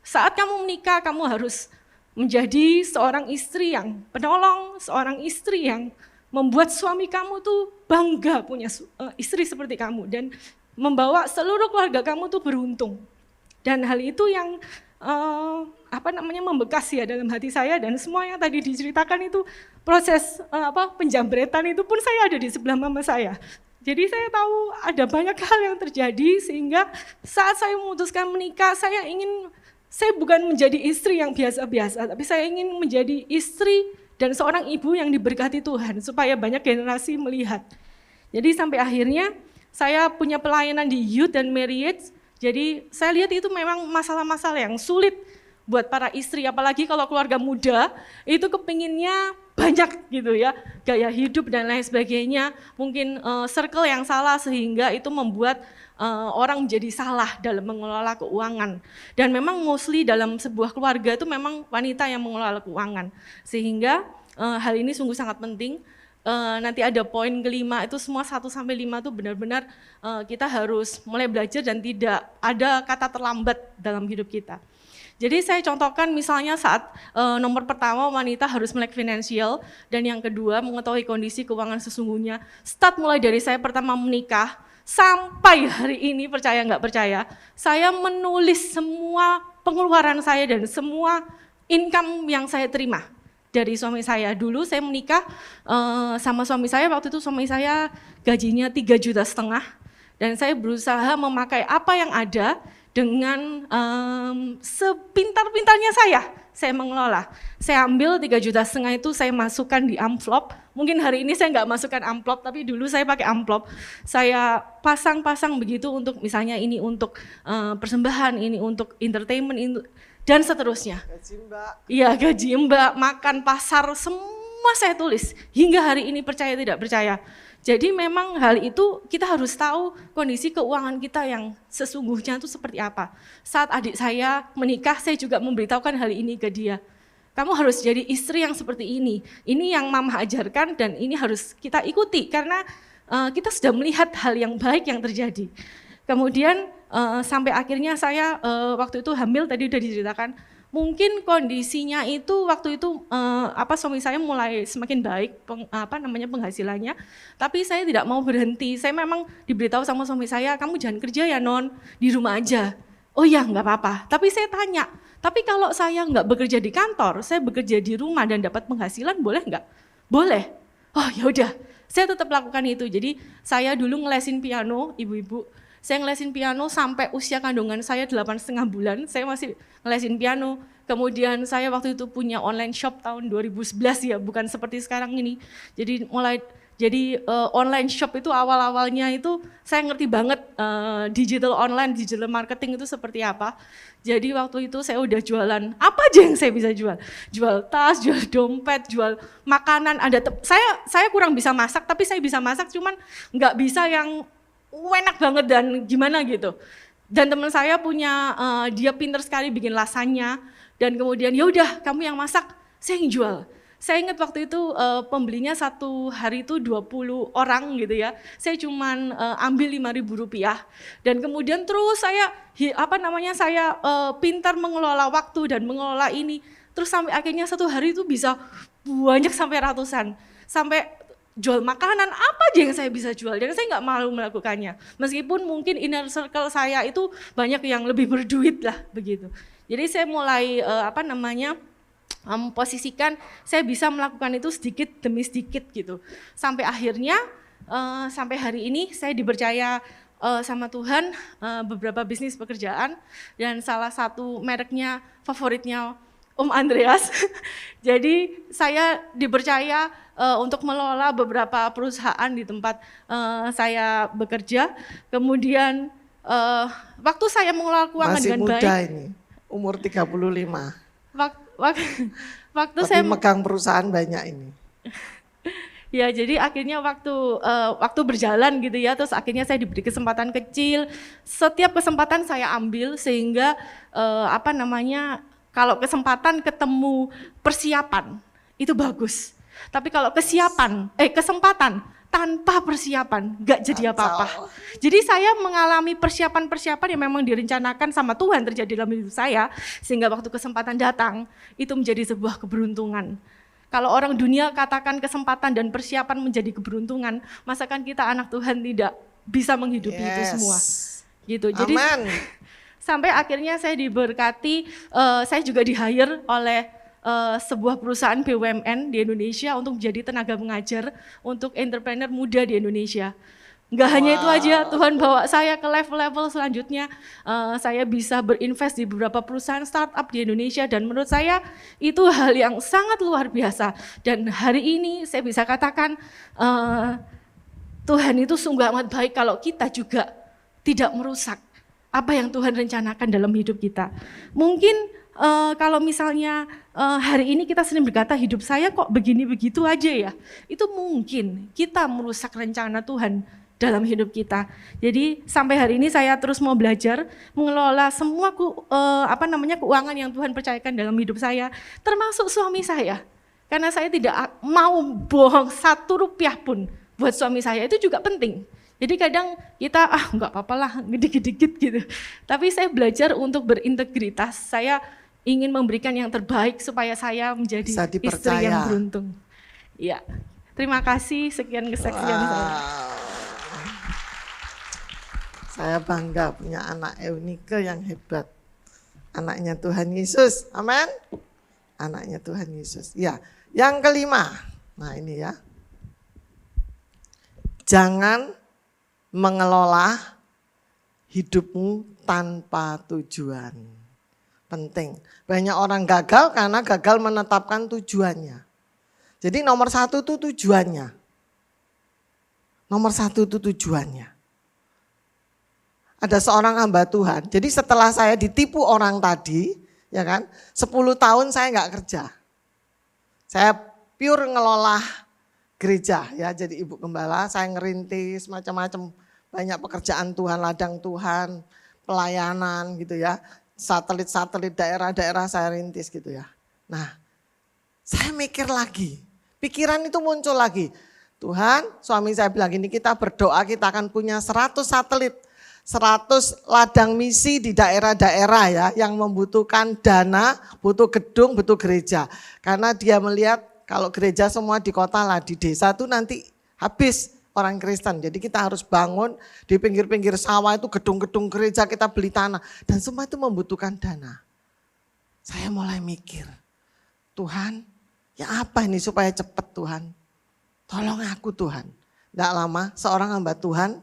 saat kamu menikah, kamu harus menjadi seorang istri yang penolong, seorang istri yang membuat suami kamu tuh bangga punya istri seperti kamu dan membawa seluruh keluarga kamu tuh beruntung. Dan hal itu yang membekas ya dalam hati saya, dan semua yang tadi diceritakan itu proses penjambretan itu pun saya ada di sebelah mama saya. Jadi saya tahu ada banyak hal yang terjadi sehingga saat saya memutuskan menikah, saya bukan menjadi istri yang biasa-biasa, tapi saya ingin menjadi istri dan seorang ibu yang diberkati Tuhan supaya banyak generasi melihat. Jadi sampai akhirnya saya punya pelayanan di Youth dan Marriage. Jadi saya lihat itu memang masalah-masalah yang sulit buat para istri, apalagi kalau keluarga muda itu kepinginnya banyak gitu ya, gaya hidup dan lain sebagainya, mungkin circle yang salah sehingga itu membuat orang menjadi salah dalam mengelola keuangan. Dan memang mostly dalam sebuah keluarga itu memang wanita yang mengelola keuangan, sehingga hal ini sungguh sangat penting. Nanti ada poin kelima, itu semua 1-5 itu benar-benar kita harus mulai belajar dan tidak ada kata terlambat dalam hidup kita. Jadi saya contohkan misalnya saat nomor pertama wanita harus melek finansial, dan yang kedua mengetahui kondisi keuangan sesungguhnya. Start mulai dari saya pertama menikah sampai hari ini, percaya nggak percaya, saya menulis semua pengeluaran saya dan semua income yang saya terima. dari suami saya. Dulu saya menikah sama suami saya, waktu itu suami saya gajinya 3,5 juta, dan saya berusaha memakai apa yang ada dengan sepintar-pintarnya saya mengelola. Saya ambil 3,5 juta itu saya masukkan di amplop. Mungkin hari ini saya nggak masukkan amplop, tapi dulu saya pakai amplop. Saya pasang-pasang begitu untuk misalnya ini untuk persembahan, ini untuk entertainment, dan seterusnya. Gaji Mbak. Iya, gaji Mbak, makan, pasar, semua saya tulis. Hingga hari ini percaya tidak percaya. Jadi memang hal itu kita harus tahu kondisi keuangan kita yang sesungguhnya itu seperti apa. Saat adik saya menikah, saya juga memberitahukan hal ini ke dia. Kamu harus jadi istri yang seperti ini. Ini yang mama ajarkan dan ini harus kita ikuti karena kita sudah melihat hal yang baik yang terjadi. Kemudian sampai akhirnya saya waktu itu hamil, tadi udah diceritakan. Mungkin kondisinya itu waktu itu suami saya mulai semakin baik penghasilannya, tapi saya tidak mau berhenti. Saya memang diberitahu sama suami saya, kamu jangan kerja ya non, di rumah aja. Oh ya nggak apa-apa. Tapi saya tanya, tapi kalau saya nggak bekerja di kantor, saya bekerja di rumah dan dapat penghasilan, boleh nggak? Boleh. Oh ya udah, saya tetap lakukan itu. Jadi saya dulu ngelesin piano, ibu-ibu. Saya ngelesin piano sampai usia kandungan saya 8,5 bulan, saya masih ngelesin piano. Kemudian saya waktu itu punya online shop tahun 2011 ya, bukan seperti sekarang ini. Jadi online shop itu awal-awalnya itu saya ngerti banget digital online, digital marketing itu seperti apa. Jadi waktu itu saya udah jualan apa aja yang saya bisa jual. Jual tas, jual dompet, jual makanan. Saya kurang bisa masak, tapi saya bisa masak, cuman nggak bisa yang enak banget dan gimana gitu. Dan teman saya punya, dia pinter sekali bikin lasanya, dan kemudian ya udah kamu yang masak, saya yang jual. Saya ingat waktu itu pembelinya satu hari itu 20 orang gitu ya. Saya cuman ambil Rp5.000 dan kemudian terus saya pintar mengelola waktu dan mengelola ini. Terus sampai akhirnya satu hari itu bisa banyak sampai ratusan. Sampai jual makanan, apa aja yang saya bisa jual, dan saya nggak malu melakukannya. Meskipun mungkin inner circle saya itu banyak yang lebih berduit lah begitu. Jadi saya mulai posisikan saya bisa melakukan itu sedikit demi sedikit gitu. Sampai akhirnya, sampai hari ini saya dipercaya sama Tuhan beberapa bisnis pekerjaan, dan salah satu mereknya favoritnya Om Andreas. Jadi saya dipercaya untuk mengelola beberapa perusahaan di tempat saya bekerja. Kemudian waktu saya mengelola keuangan Masih dengan muda baik. ini, umur 35. Waktu Tapi saya megang perusahaan banyak ini. ya, jadi akhirnya waktu berjalan gitu ya, terus akhirnya saya diberi kesempatan kecil. Setiap kesempatan saya ambil sehingga kalau kesempatan ketemu persiapan itu bagus. Tapi kalau kesempatan tanpa persiapan nggak jadi apa-apa. Jadi saya mengalami persiapan-persiapan yang memang direncanakan sama Tuhan terjadi dalam hidup saya, sehingga waktu kesempatan datang itu menjadi sebuah keberuntungan. Kalau orang dunia katakan kesempatan dan persiapan menjadi keberuntungan, masakan kita anak Tuhan tidak bisa menghidupi itu semua. Gitu. Jadi sampai akhirnya saya diberkati, saya juga di-hire oleh sebuah perusahaan BUMN di Indonesia untuk menjadi tenaga mengajar untuk entrepreneur muda di Indonesia. Enggak hanya itu aja, Tuhan bawa saya ke level-level selanjutnya. Saya bisa berinvest di beberapa perusahaan startup di Indonesia, dan menurut saya itu hal yang sangat luar biasa. Dan hari ini saya bisa katakan Tuhan itu sungguh amat baik kalau kita juga tidak merusak apa yang Tuhan rencanakan dalam hidup kita. Mungkin kalau misalnya hari ini kita sering berkata hidup saya kok begini begitu aja ya, itu mungkin kita merusak rencana Tuhan dalam hidup kita. Jadi sampai hari ini saya terus mau belajar mengelola semua keuangan yang Tuhan percayakan dalam hidup saya, termasuk suami saya. Karena saya tidak mau bohong 1 rupiah pun buat suami saya, itu juga penting. Jadi kadang kita nggak apa-apa lah, dikit-dikit gitu. Tapi saya belajar untuk berintegritas. Saya ingin memberikan yang terbaik supaya saya menjadi istri yang beruntung. Ya, terima kasih, sekian kesaksian saya. Saya bangga punya anak Eunike yang hebat. Anaknya Tuhan Yesus, amin. anaknya Tuhan Yesus. Ya, yang kelima. Nah ini ya. Jangan mengelola hidupmu tanpa tujuan. Penting. Banyak orang gagal karena gagal menetapkan tujuannya. Jadi nomor satu itu tujuannya. Nomor satu itu tujuannya. Ada seorang hamba Tuhan. Jadi setelah saya ditipu orang tadi, ya kan, 10 tahun saya nggak kerja. Saya pure ngelola gereja ya, jadi ibu gembala, saya ngerintis macam-macam, banyak pekerjaan Tuhan, ladang Tuhan, pelayanan gitu ya, satelit-satelit daerah-daerah saya rintis gitu ya. Nah, saya mikir lagi, pikiran itu muncul lagi. Tuhan, suami saya bilang gini, kita berdoa kita akan punya 100 satelit, 100 ladang misi di daerah-daerah ya, yang membutuhkan dana, butuh gedung, butuh gereja. Karena dia melihat kalau gereja semua di kota lah, di desa tuh nanti habis orang Kristen. Jadi kita harus bangun di pinggir-pinggir sawah itu gedung-gedung gereja, kita beli tanah. Dan semua itu membutuhkan dana. Saya mulai mikir, Tuhan ya apa ini supaya cepat Tuhan? Tolong aku Tuhan. Nggak lama seorang hamba Tuhan,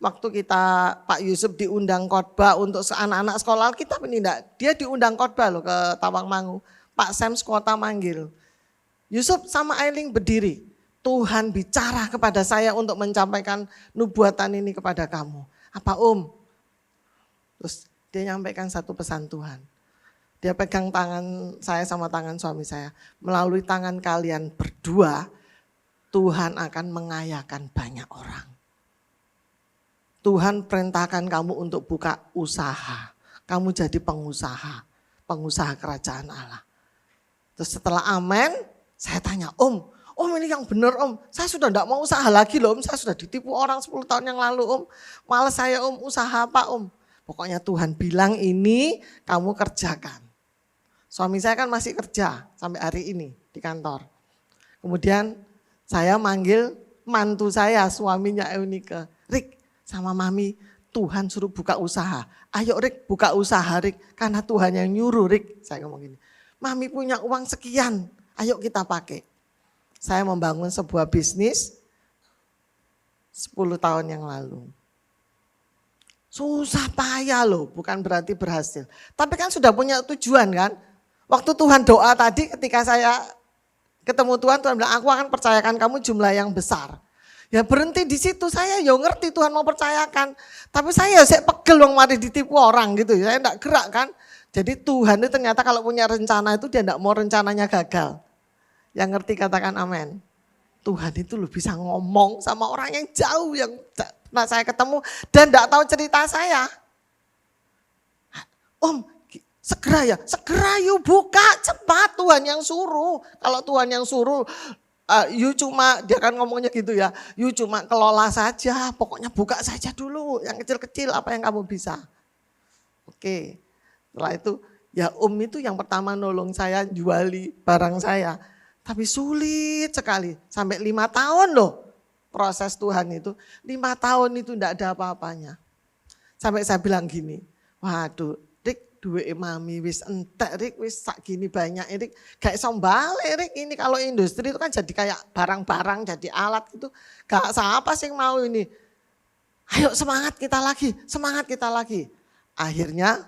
waktu kita Pak Yusuf diundang khotbah untuk anak-anak sekolah kita penindak. Dia diundang khotbah loh ke Tawangmangu. Pak Sam Sekota manggil. Yusuf sama Ailing berdiri. Tuhan bicara kepada saya untuk menyampaikan nubuatan ini kepada kamu. Apa Terus dia nyampaikan satu pesan Tuhan. Dia pegang tangan saya sama tangan suami saya. Melalui tangan kalian berdua, Tuhan akan mengayakan banyak orang. Tuhan perintahkan kamu untuk buka usaha. Kamu jadi pengusaha kerajaan Allah. Terus setelah amen, saya tanya, Om ini yang benar saya sudah enggak mau usaha lagi loh saya sudah ditipu orang 10 tahun yang lalu Malas saya usaha apa Pokoknya Tuhan bilang ini kamu kerjakan. Suami saya kan masih kerja sampai hari ini di kantor. Kemudian saya manggil mantu saya, suaminya Eunike, Rik sama Mami, Tuhan suruh buka usaha. Ayo Rik buka usaha Rik, karena Tuhan yang nyuruh Rik. Saya ngomong gini, Mami punya uang sekian, ayo kita pakai. Saya membangun sebuah bisnis 10 tahun yang lalu. Susah payah loh, bukan berarti berhasil. Tapi kan sudah punya tujuan kan. Waktu Tuhan doa tadi ketika saya ketemu Tuhan, Tuhan bilang aku akan percayakan kamu jumlah yang besar. Ya berhenti di situ, saya ya ngerti Tuhan mau percayakan. Tapi saya pegel dong mari ditipu orang gitu, saya enggak gerak kan. Jadi Tuhan itu ternyata kalau punya rencana itu dia enggak mau rencananya gagal. Yang ngerti katakan amin. Tuhan itu loh bisa ngomong sama orang yang jauh yang pernah saya ketemu dan enggak tahu cerita saya. Segera yuk buka cepat Tuhan yang suruh. Kalau Tuhan yang suruh you cuma dia kan ngomongnya gitu ya. You cuma kelola saja, pokoknya buka saja dulu yang kecil-kecil apa yang kamu bisa. Oke. Setelah itu ya itu yang pertama nolong saya juali barang saya. Tapi sulit sekali, sampai 5 tahun loh proses Tuhan itu. 5 tahun itu enggak ada apa-apanya. Sampai saya bilang gini, waduh Rik duwe Mami wis entek Rik, wis sak gini banyak Rik. Gak iso balik Rik, ini kalau industri itu kan jadi kayak barang-barang, jadi alat gitu. Gak siapa sih mau ini. Ayo semangat kita lagi. Akhirnya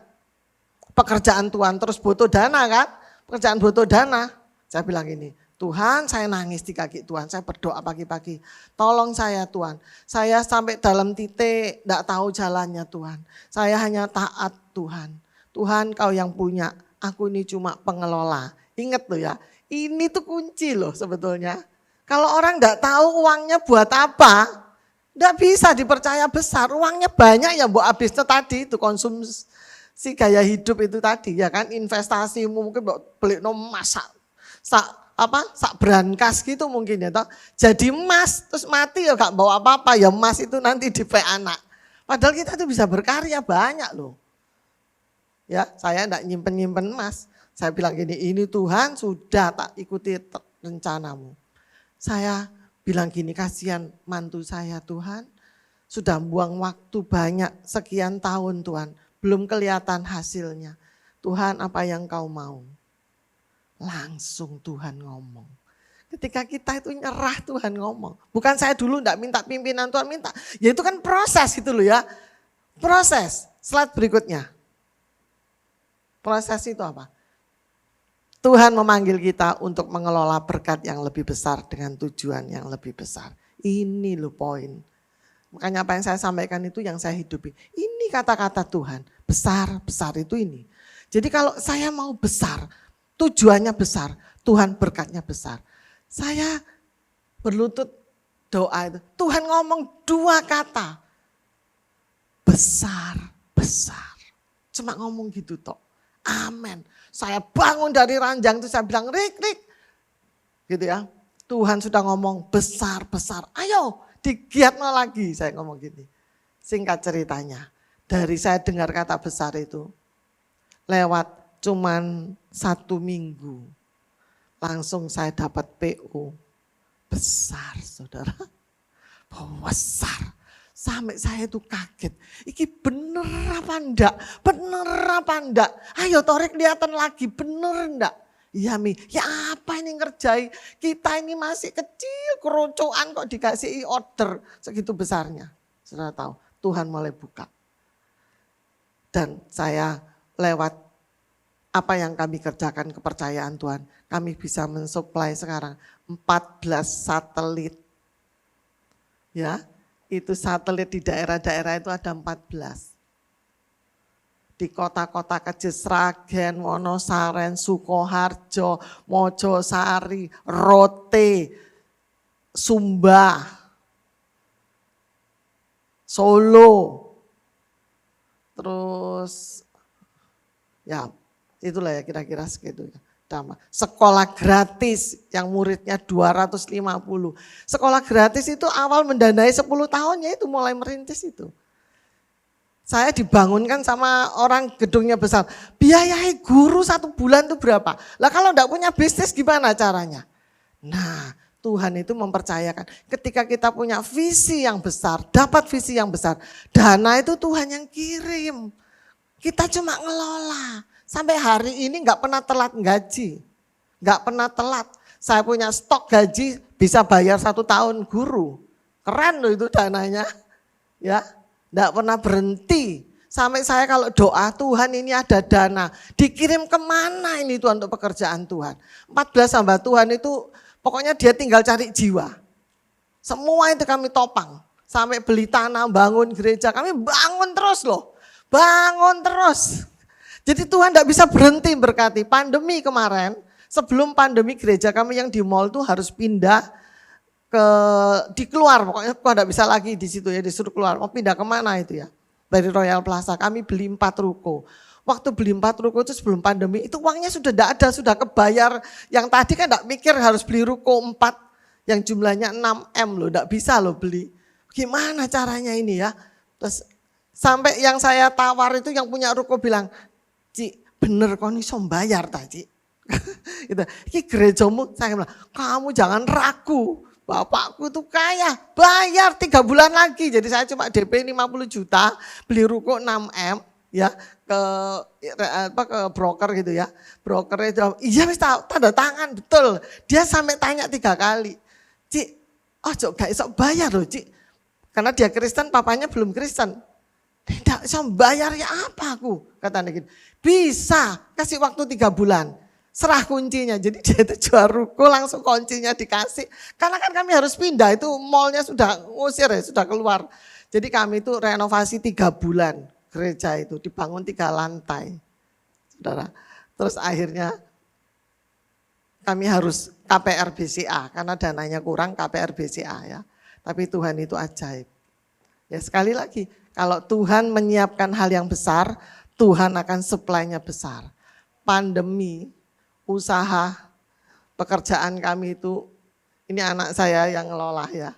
pekerjaan Tuhan terus butuh dana kan, pekerjaan butuh dana. Saya bilang gini, Tuhan saya nangis di kaki Tuhan, saya berdoa pagi-pagi. Tolong saya Tuhan, saya sampai dalam titik enggak tahu jalannya Tuhan. Saya hanya taat Tuhan. Tuhan kau yang punya, aku ini cuma pengelola. Ingat loh ya, ini tuh kunci loh sebetulnya. Kalau orang enggak tahu uangnya buat apa, enggak bisa dipercaya besar. Uangnya banyak ya buat habisnya tadi itu konsumsi gaya hidup itu tadi ya kan. Investasimu mungkin beli emas sak brankas gitu mungkin ya toh. Jadi emas terus mati ya gak bawa apa-apa ya emas itu nanti dipe anak. Padahal kita tuh bisa berkarya banyak loh. Ya saya enggak nyimpen emas. Saya bilang gini, ini Tuhan sudah tak ikuti rencanamu. Saya bilang gini, kasihan mantu saya Tuhan. Sudah buang waktu banyak sekian tahun Tuhan. Belum kelihatan hasilnya. Tuhan apa yang kau mau? langsung Tuhan ngomong. Ketika kita itu nyerah Tuhan ngomong. Bukan saya dulu enggak minta pimpinan Tuhan minta. Ya itu kan proses gitu loh ya. Proses. Slide berikutnya. Proses itu apa? Tuhan memanggil kita untuk mengelola berkat yang lebih besar dengan tujuan yang lebih besar. Ini loh poin. Makanya apa yang saya sampaikan itu yang saya hidupi. Ini kata-kata Tuhan. Besar, besar itu ini. Jadi kalau saya mau besar, tujuannya besar, Tuhan berkatnya besar. Saya berlutut doa itu. Tuhan ngomong 2 kata. Besar, besar. Cuma ngomong gitu toh. Amin. Saya bangun dari ranjang itu saya bilang, Rik. Gitu ya. Tuhan sudah ngomong besar, besar. Ayo digiatno lagi. Saya ngomong gini. Singkat ceritanya. Dari saya dengar kata besar itu. Lewat cuman 1 minggu. Langsung saya dapat PO. Besar saudara. Besar. Sampai saya itu kaget. Iki bener apa enggak? Bener apa enggak? Ayo Torik kelihatan lagi. Bener enggak? Iya Mi. Ya apa ini ngerjai? Kita ini masih kecil. Kerocokan kok dikasih order. Segitu besarnya. Saudara tahu. Tuhan mulai buka. Dan saya lewat apa yang kami kerjakan kepercayaan Tuhan. Kami bisa mensuplai sekarang 14 satelit. Ya, itu satelit di daerah-daerah itu ada 14. Di kota-kota kecil Sragen, Wonosaren, Sukoharjo, Mojosari, Rote, Sumba, Solo, terus ya itulah ya kira-kira segitu ya. Sekolah gratis yang muridnya 250. Sekolah gratis itu awal mendanai 10 tahunnya itu mulai merintis itu. Saya dibangunkan sama orang gedungnya besar. Biayai guru 1 bulan itu berapa? Lah kalau enggak punya bisnis gimana caranya? Nah Tuhan itu mempercayakan ketika kita punya visi yang besar, dapat visi yang besar. Dana itu Tuhan yang kirim. Kita cuma ngelola. Sampai hari ini enggak pernah telat gaji. Enggak pernah telat. Saya punya stok gaji bisa bayar 1 tahun guru. Keren loh itu dananya. Ya, enggak pernah berhenti. Sampai saya kalau doa Tuhan ini ada dana. Dikirim kemana ini Tuhan untuk pekerjaan Tuhan. 14 hamba Tuhan itu pokoknya dia tinggal cari jiwa. Semua itu kami topang. Sampai beli tanah, bangun gereja. Kami bangun terus loh. Bangun terus. Jadi Tuhan tidak bisa berhenti berkati. Pandemi kemarin, sebelum pandemi gereja kami yang di mall tuh harus pindah di keluar. Pokoknya kok tidak bisa lagi di situ ya, disuruh keluar. Mau pindah kemana itu ya? Dari Royal Plaza, kami beli 4 ruko. Waktu beli 4 ruko itu sebelum pandemi, itu uangnya sudah tidak ada, sudah kebayar. Yang tadi kan tidak mikir harus beli ruko 4, yang jumlahnya 6M loh, tidak bisa loh beli. Gimana caranya ini ya? Terus sampai yang saya tawar itu yang punya ruko bilang, Cik, bener kok nih bayar tadi. Gitu. Ini gerejamu, saya bilang, kamu jangan ragu. Bapakku itu kaya, bayar 3 bulan lagi. Jadi saya cuma DP 50 juta, beli ruko 6M ya ke broker gitu ya. Broker itu, iya wis tanda tangan betul. Dia sampai tanya 3 kali. Cik, oh gak iso bayar loh Cik. Karena dia Kristen, papanya belum Kristen. Tidak bisa bayar ya apa aku, katanya gitu. Bisa, kasih waktu 3 bulan. Serah kuncinya, jadi dia itu jual ruko langsung kuncinya dikasih. Karena kan kami harus pindah, itu mallnya sudah ngusir ya, sudah keluar. Jadi kami itu renovasi 3 bulan gereja itu, dibangun 3 lantai. Saudara, terus akhirnya kami harus KPR BCA, karena dananya kurang KPR BCA ya. Tapi Tuhan itu ajaib. Ya sekali lagi, kalau Tuhan menyiapkan hal yang besar, Tuhan akan supply-nya besar. Pandemi, usaha, pekerjaan kami itu, ini anak saya yang ngelola ya.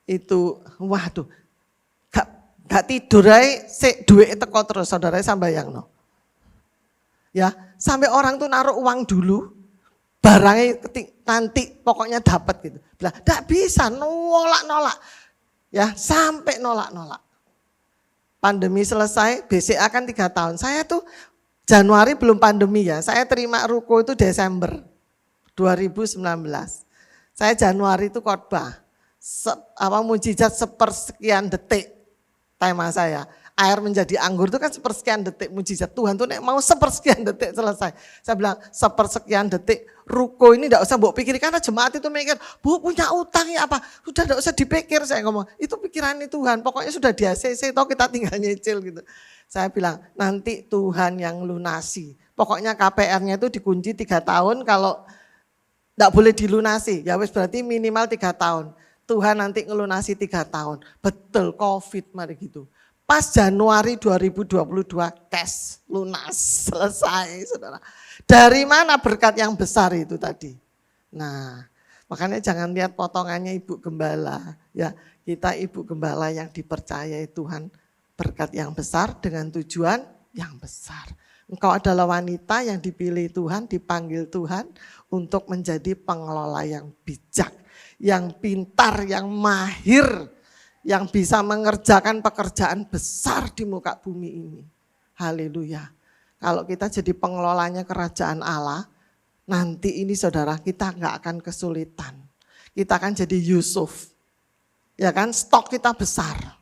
Itu, waduh, gak tidur aja, duit teko terus, saudara sambayang no. Ya, sampai orang tuh naruh uang dulu, barangnya nanti pokoknya dapat gitu. Bilang, gak bisa, nolak. Ya, sampai nolak. Pandemi selesai, BCA kan 3 tahun. Saya tuh Januari belum pandemi ya, saya terima ruko itu Desember. 2019. Saya Januari itu khotbah. Mujizat sepersekian detik tema saya. Air menjadi anggur itu kan sepersekian detik mujizat. Tuhan tuh mau sepersekian detik selesai. Saya bilang sepersekian detik ruko ini enggak usah mbok pikir, karena jemaat itu mikir, Bu punya utang ya apa? Sudah enggak usah dipikir, saya ngomong. Itu pikirannya Tuhan, pokoknya sudah di ACC toh kita tinggal nyicil gitu. Saya bilang nanti Tuhan yang lunasi. Pokoknya KPR-nya itu dikunci 3 tahun, kalau enggak boleh dilunasi. Ya wis berarti minimal 3 tahun. Tuhan nanti ngelunasi 3 tahun. Betul COVID mari gitu. Pas Januari 2022 cash, lunas, selesai saudara. Dari mana berkat yang besar itu tadi? Nah makanya jangan lihat potongannya Ibu Gembala. Ya, kita Ibu Gembala yang dipercayai Tuhan berkat yang besar dengan tujuan yang besar. Engkau adalah wanita yang dipilih Tuhan, dipanggil Tuhan untuk menjadi pengelola yang bijak, yang pintar, yang mahir, yang bisa mengerjakan pekerjaan besar di muka bumi ini. Haleluya. Kalau kita jadi pengelolanya kerajaan Allah, nanti ini saudara kita enggak akan kesulitan. Kita akan jadi Yusuf. Ya kan, stok kita besar.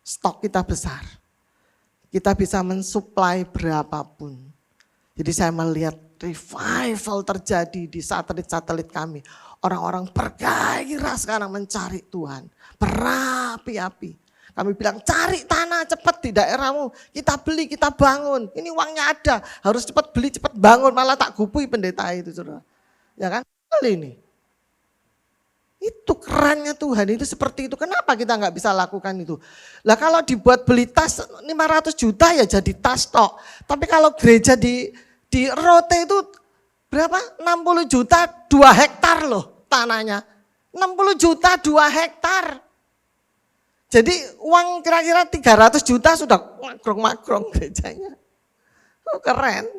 Stok kita besar. Kita bisa mensuplai berapapun. Jadi saya melihat revival terjadi di satelit-satelit kami. Orang-orang bergairah sekarang mencari Tuhan. Berapi-api. Kami bilang cari tanah cepat di daerahmu. Kita beli, kita bangun. Ini uangnya ada. Harus cepat beli, cepat bangun. Malah tak gupui pendeta itu saudara. Ya kan? Ini. Itu kerannya Tuhan, itu seperti itu. Kenapa kita nggak bisa lakukan itu? Lah kalau dibuat beli tas 500 juta ya jadi tas tok. Tapi kalau gereja di Rote itu berapa? 60 juta 2 hektar loh tanahnya. 60 juta 2 hektar. Jadi uang kira-kira 300 juta sudah makrong-makrong gerejanya. Oh, keren.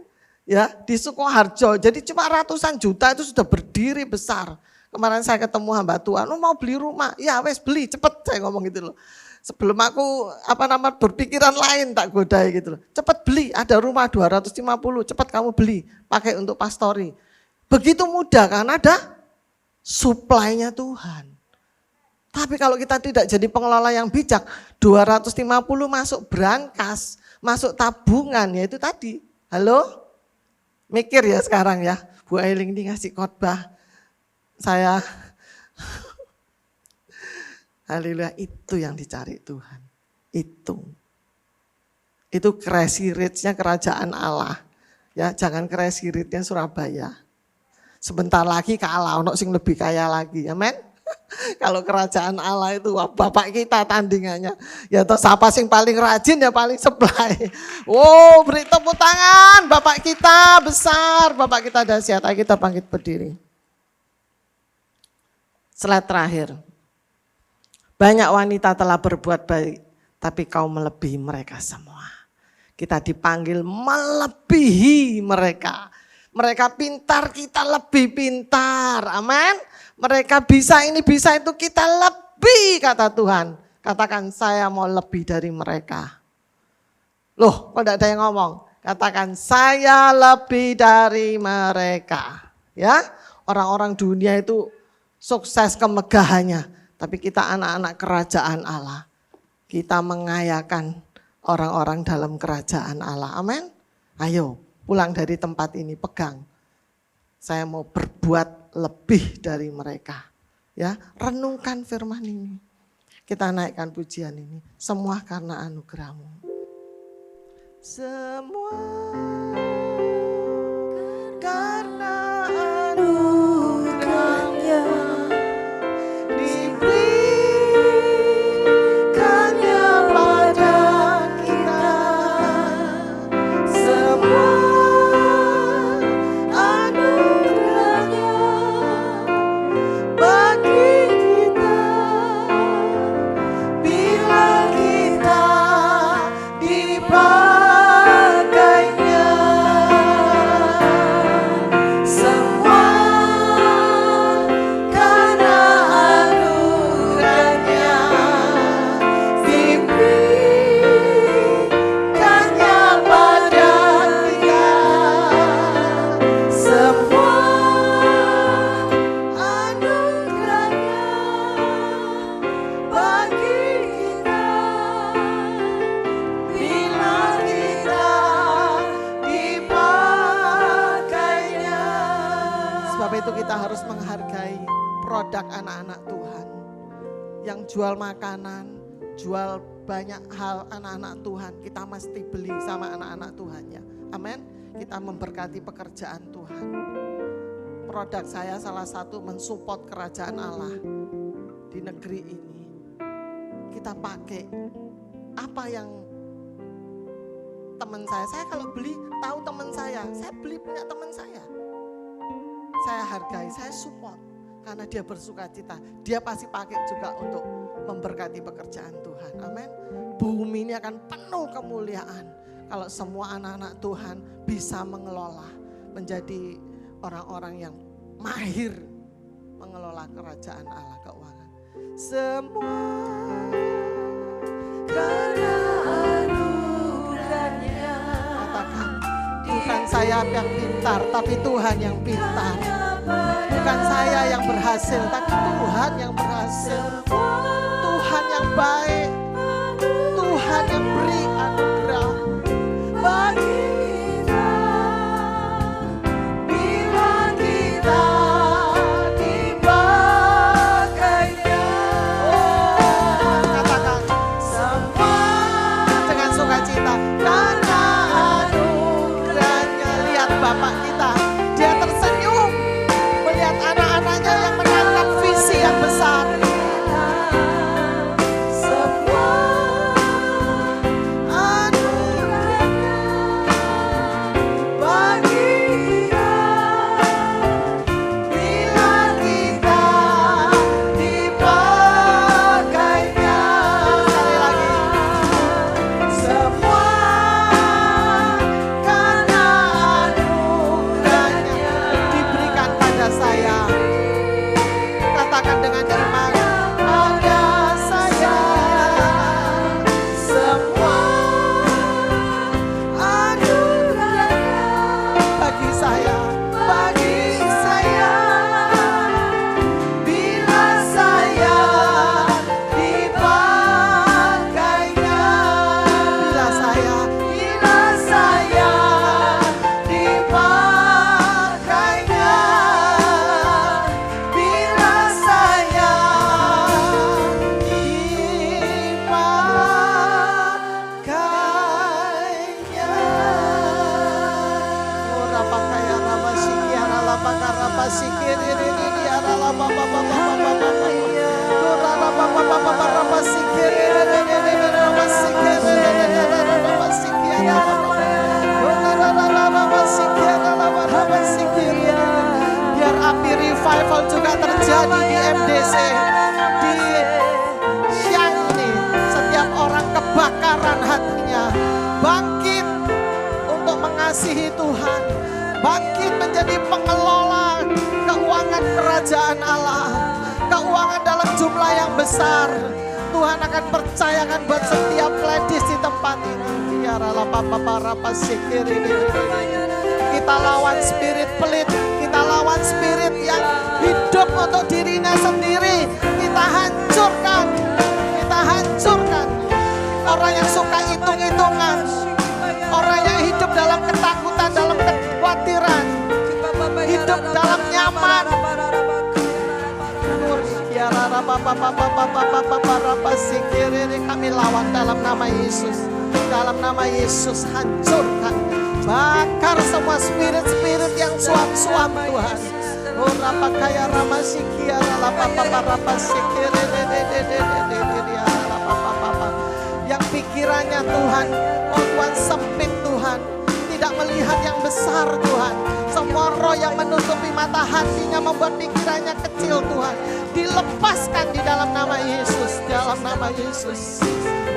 Ya, di Sukoharjo. Jadi cuma ratusan juta itu sudah berdiri besar. Kemarin saya ketemu hamba Tuhan, mau beli rumah. Ya wes beli, cepet saya ngomong gitu loh. Sebelum aku berpikiran lain tak godai gitu loh. Cepet beli, ada rumah 250, cepet kamu beli. Pakai untuk pastori. Begitu mudah karena ada supply-nya Tuhan. Tapi kalau kita tidak jadi pengelola yang bijak, 250 masuk brankas, masuk tabungan, ya itu tadi. Halo? Mikir ya sekarang ya, Bu Ailing ini ngasih khotbah. Saya, haleluya, itu yang dicari Tuhan. Itu crazy rich-nya kerajaan Allah. Ya, jangan crazy rich-nya Surabaya. Sebentar lagi kalah, ono sing lebih kaya lagi, amen. Kalau kerajaan Allah itu, wah, Bapak kita tandingannya. Ya toh siapa sing paling rajin ya paling supply. Oh, beri tepuk tangan, Bapak kita besar, Bapak kita dahsyat. Ayo kita bangkit berdiri. Slide terakhir. Banyak wanita telah berbuat baik, tapi kau melebihi mereka semua. Kita dipanggil melebihi mereka. Mereka pintar, kita lebih pintar. Amin. Mereka bisa ini, bisa itu, kita lebih, kata Tuhan. Katakan saya mau lebih dari mereka. Loh, kok enggak ada yang ngomong? Katakan saya lebih dari mereka. Ya, orang-orang dunia itu sukses kemegahannya, tapi kita anak-anak kerajaan Allah. Kita mengayakan orang-orang dalam kerajaan Allah. Amin. Ayo pulang dari tempat ini, pegang. Saya mau berbuat lebih dari mereka. Ya, renungkan firman ini. Kita naikkan pujian ini. Semua karena anugerah-Mu. Semua karena anugerah-Nya. produk anak-anak Tuhan. Yang jual makanan, jual banyak hal anak-anak Tuhan, kita mesti beli sama anak-anak Tuhannya. Amin. Kita memberkati pekerjaan Tuhan. Produk saya salah satu mensupport kerajaan Allah di negeri ini. Kita pakai apa yang teman saya kalau beli tahu teman saya beli punya teman saya. Saya hargai, saya support karena dia bersuka cita. Dia pasti pakai juga untuk memberkati pekerjaan Tuhan. Amin. Bumi ini akan penuh kemuliaan kalau semua anak-anak Tuhan bisa mengelola, menjadi orang-orang yang mahir mengelola kerajaan Allah keuangan. Semua Karena anugerahnya. katakan, bukan saya yang pintar, tapi Tuhan yang pintar. Bukan saya yang berhasil, tapi Tuhan yang berhasil. Tuhan yang baik, Tuhan yang beri anugerah bagi kita. Bila kita dipakainya. Katakan semua dengan sukacita karena anugerahnya. Lihat Bapak kita, dia tersenyum melihat anak-anaknya yang menangkap visi yang besar. Semua anugerahnya bagi kita. Bila kita dipakainya. Sekali lagi. Semua karena anugerahnya diberikan pada saya. Katakan dengan iman, pada saya. Semua anugerahnya bagi saya, bagi saya. Bila saya dipakainya. Bila saya dipakainya. Bila saya dipakainya. Ora pakaya raba sikiara laba karaba sikiri ini diara laba baba baba baba. Ora raba baba baba raba sikiri ini raba sikiri raba sikiara laba. Ora raba sikiara laba raba sikiri. Biar api revival juga terjadi di MDC, di siang ini. Setiap orang kebakaran hatinya, bangkit untuk mengasihi Tuhan, bangkit menjadi pengelola keuangan kerajaan Allah, keuangan dalam jumlah yang besar. Tuhan akan percayakan buat setiap ladies di tempat ini. Kita lawan spirit pelit, kita lawan spirit yang hidup untuk dirinya sendiri. Kita hancurkan, kita hancurkan. Orang yang suka hitung-hitungan, orang yang hidup dalam ketakutan, dalam kekhawatiran, hidup dalam nyaman. Kami lawan dalam nama Yesus. Dalam nama Yesus hancurkan, bakar semua spirit-spirit yang suam-suam Tuhan. Oh rapa kaya rama sikia rapa sikir yang pikirannya Tuhan, oh Tuhan sempit Tuhan, tidak melihat yang besar Tuhan. Semua roh yang menutupi mata hatinya membuat pikirannya kecil Tuhan, dilepaskan di dalam nama Yesus, dalam nama Yesus.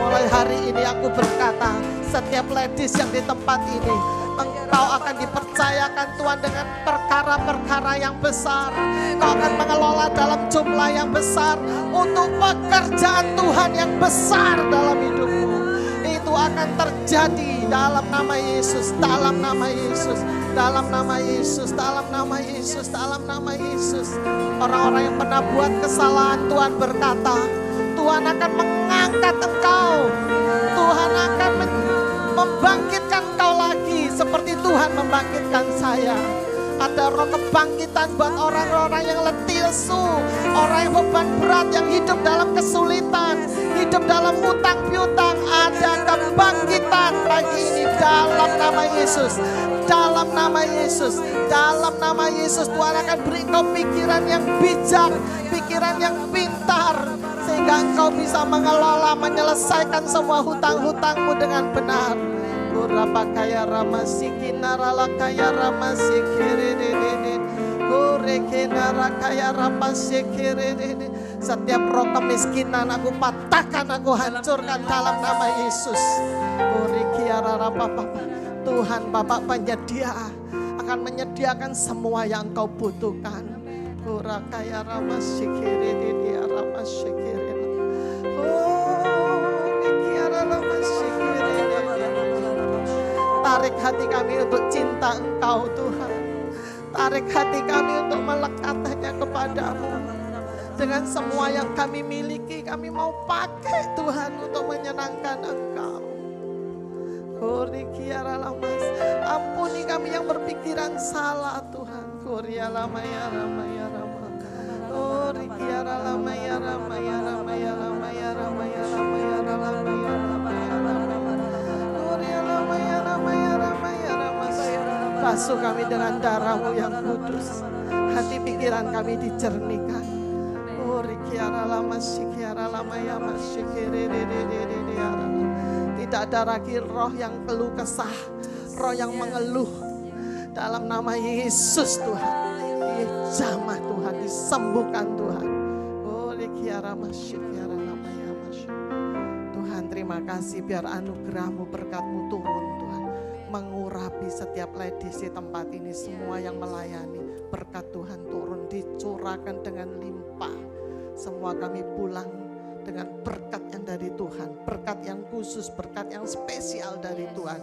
Mulai hari ini aku berkata, setiap ladies yang di tempat ini, engkau akan dipercayakan Tuhan dengan perkara-perkara yang besar. Engkau akan mengelola dalam jumlah yang besar untuk pekerjaan Tuhan yang besar dalam hidupmu. Itu akan terjadi dalam nama Yesus, dalam nama Yesus, dalam nama Yesus, dalam nama Yesus, dalam nama Yesus. Orang-orang yang pernah buat kesalahan, Tuhan berkata, Tuhan akan mengangkat engkau. Tuhan akan membangkitkan engkau lagi seperti Tuhan membangkitkan saya. Ada roh kebangkitan buat orang-orang yang letih lesu, orang yang beban berat, yang hidup dalam kesulitan, hidup dalam utang piutang. Ada kebangkitan pagi ini dalam nama Yesus. Dalam nama Yesus, dalam nama Yesus, Tuhan akan beri engkau pikiran yang bijak, pikiran yang pintar, sehingga engkau bisa mengelola, menyelesaikan semua hutang-hutangmu dengan benar. Kurapa kaya ramasiki narala kaya ramasiki rededede. Kurekenara kaya ramasiki rededede. Setiap roh kemiskinan aku patahkan, aku hancurkan dalam nama Yesus. Kurikiara rapapa. Tuhan Bapak penyedia akan menyediakan semua yang engkau butuhkan. Kurakaya ramasiki rededede ramasiki. Tarik hati kami untuk cinta Engkau Tuhan. Tarik hati kami untuk melekat hanya kepadamu. Dengan semua yang kami miliki, kami mau pakai Tuhan untuk menyenangkan Engkau. Ampuni kami yang berpikiran salah Tuhan. Basuh kami dengan darah-Mu yang kudus. Hati pikiran kami dijernihkan. Tidak ada lagi roh yang keluh kesah, roh yang mengeluh. Dalam nama Yesus Tuhan, dijamah Tuhan, disembuhkan Tuhan. Tuhan terima kasih, biar anugerah-Mu, berkat-Mu turun Tuhan, mengurapi setiap ladies di tempat ini, semua yang melayani. Berkat Tuhan turun, dicurahkan dengan limpah. Semua kami pulang dengan berkat yang dari Tuhan, berkat yang khusus, berkat yang spesial dari Tuhan.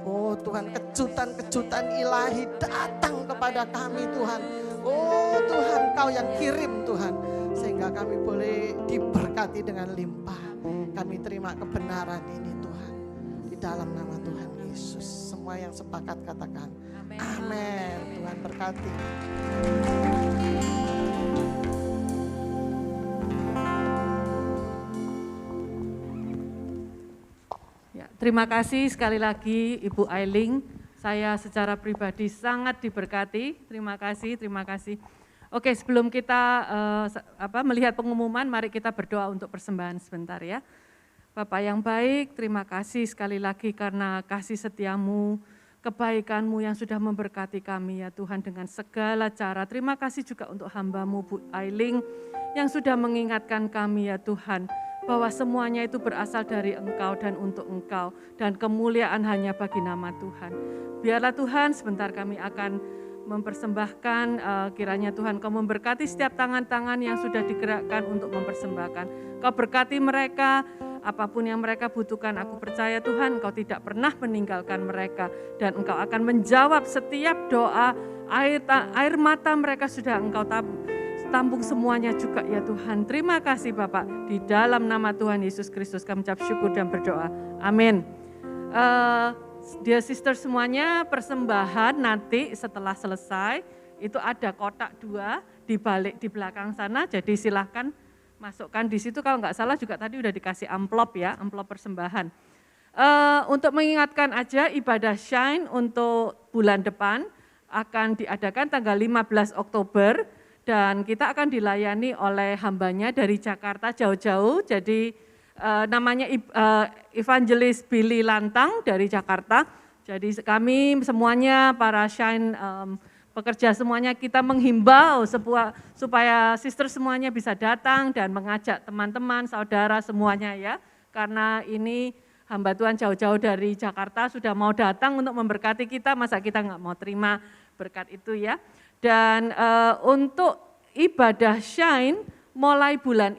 Oh Tuhan, kejutan-kejutan ilahi datang kepada kami Tuhan. Oh Tuhan, Kau yang kirim Tuhan, sehingga kami boleh diberkati dengan limpah. Kami terima kebenaran ini Tuhan, di dalam nama Tuhan Yesus. Semua yang sepakat katakan amin. Tuhan berkati. Ya, terima kasih sekali lagi Ibu Ailing. Saya secara pribadi sangat diberkati. Terima kasih, terima kasih. Oke, sebelum kita melihat pengumuman, mari kita berdoa untuk persembahan sebentar ya. Bapak yang baik, terima kasih sekali lagi karena kasih setiamu, kebaikanmu yang sudah memberkati kami ya Tuhan dengan segala cara. Terima kasih juga untuk hamba-Mu Bu Ailing yang sudah mengingatkan kami ya Tuhan, bahwa semuanya itu berasal dari Engkau dan untuk Engkau, dan kemuliaan hanya bagi nama Tuhan. Biarlah Tuhan sebentar kami akan mempersembahkan, kiranya Tuhan Kau memberkati setiap tangan-tangan yang sudah digerakkan untuk mempersembahkan. Kau berkati mereka, apapun yang mereka butuhkan, aku percaya Tuhan Engkau tidak pernah meninggalkan mereka, dan Engkau akan menjawab setiap doa. Air mata mereka sudah Engkau tampung semuanya juga ya Tuhan. Terima kasih Bapak, di dalam nama Tuhan Yesus Kristus kami ucap syukur dan berdoa. Amin. Dear sister semuanya, persembahan nanti setelah selesai itu ada kotak 2 di belakang sana, jadi silahkan masukkan di situ. Kalau nggak salah juga tadi udah dikasih amplop ya, amplop persembahan. Untuk mengingatkan aja, ibadah Shine untuk bulan depan akan diadakan tanggal 15 Oktober dan kita akan dilayani oleh hambanya dari Jakarta jauh-jauh. Jadi namanya Evangelis Billy Lantang dari Jakarta. Jadi kami semuanya para Shine pekerja semuanya kita menghimbau supaya sister semuanya bisa datang dan mengajak teman-teman, saudara semuanya ya. Karena ini hamba Tuhan jauh-jauh dari Jakarta sudah mau datang untuk memberkati kita, masa kita nggak mau terima berkat itu ya. Dan untuk ibadah Shine mulai bulan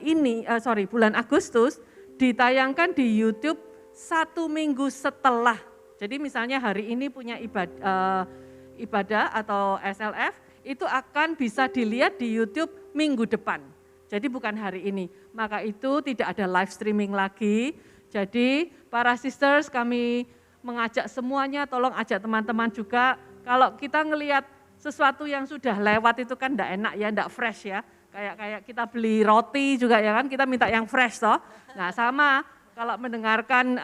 Agustus ditayangkan di YouTube 1 minggu setelah. Jadi misalnya hari ini punya ibadah atau SLF, itu akan bisa dilihat di YouTube minggu depan. Jadi bukan hari ini. Maka itu tidak ada live streaming lagi. Jadi para sisters kami mengajak semuanya, tolong ajak teman-teman juga. Kalau kita ngelihat sesuatu yang sudah lewat itu kan enggak enak ya, enggak fresh ya. Kayak kita beli roti juga ya kan, kita minta yang fresh toh. Nah sama kalau mendengarkan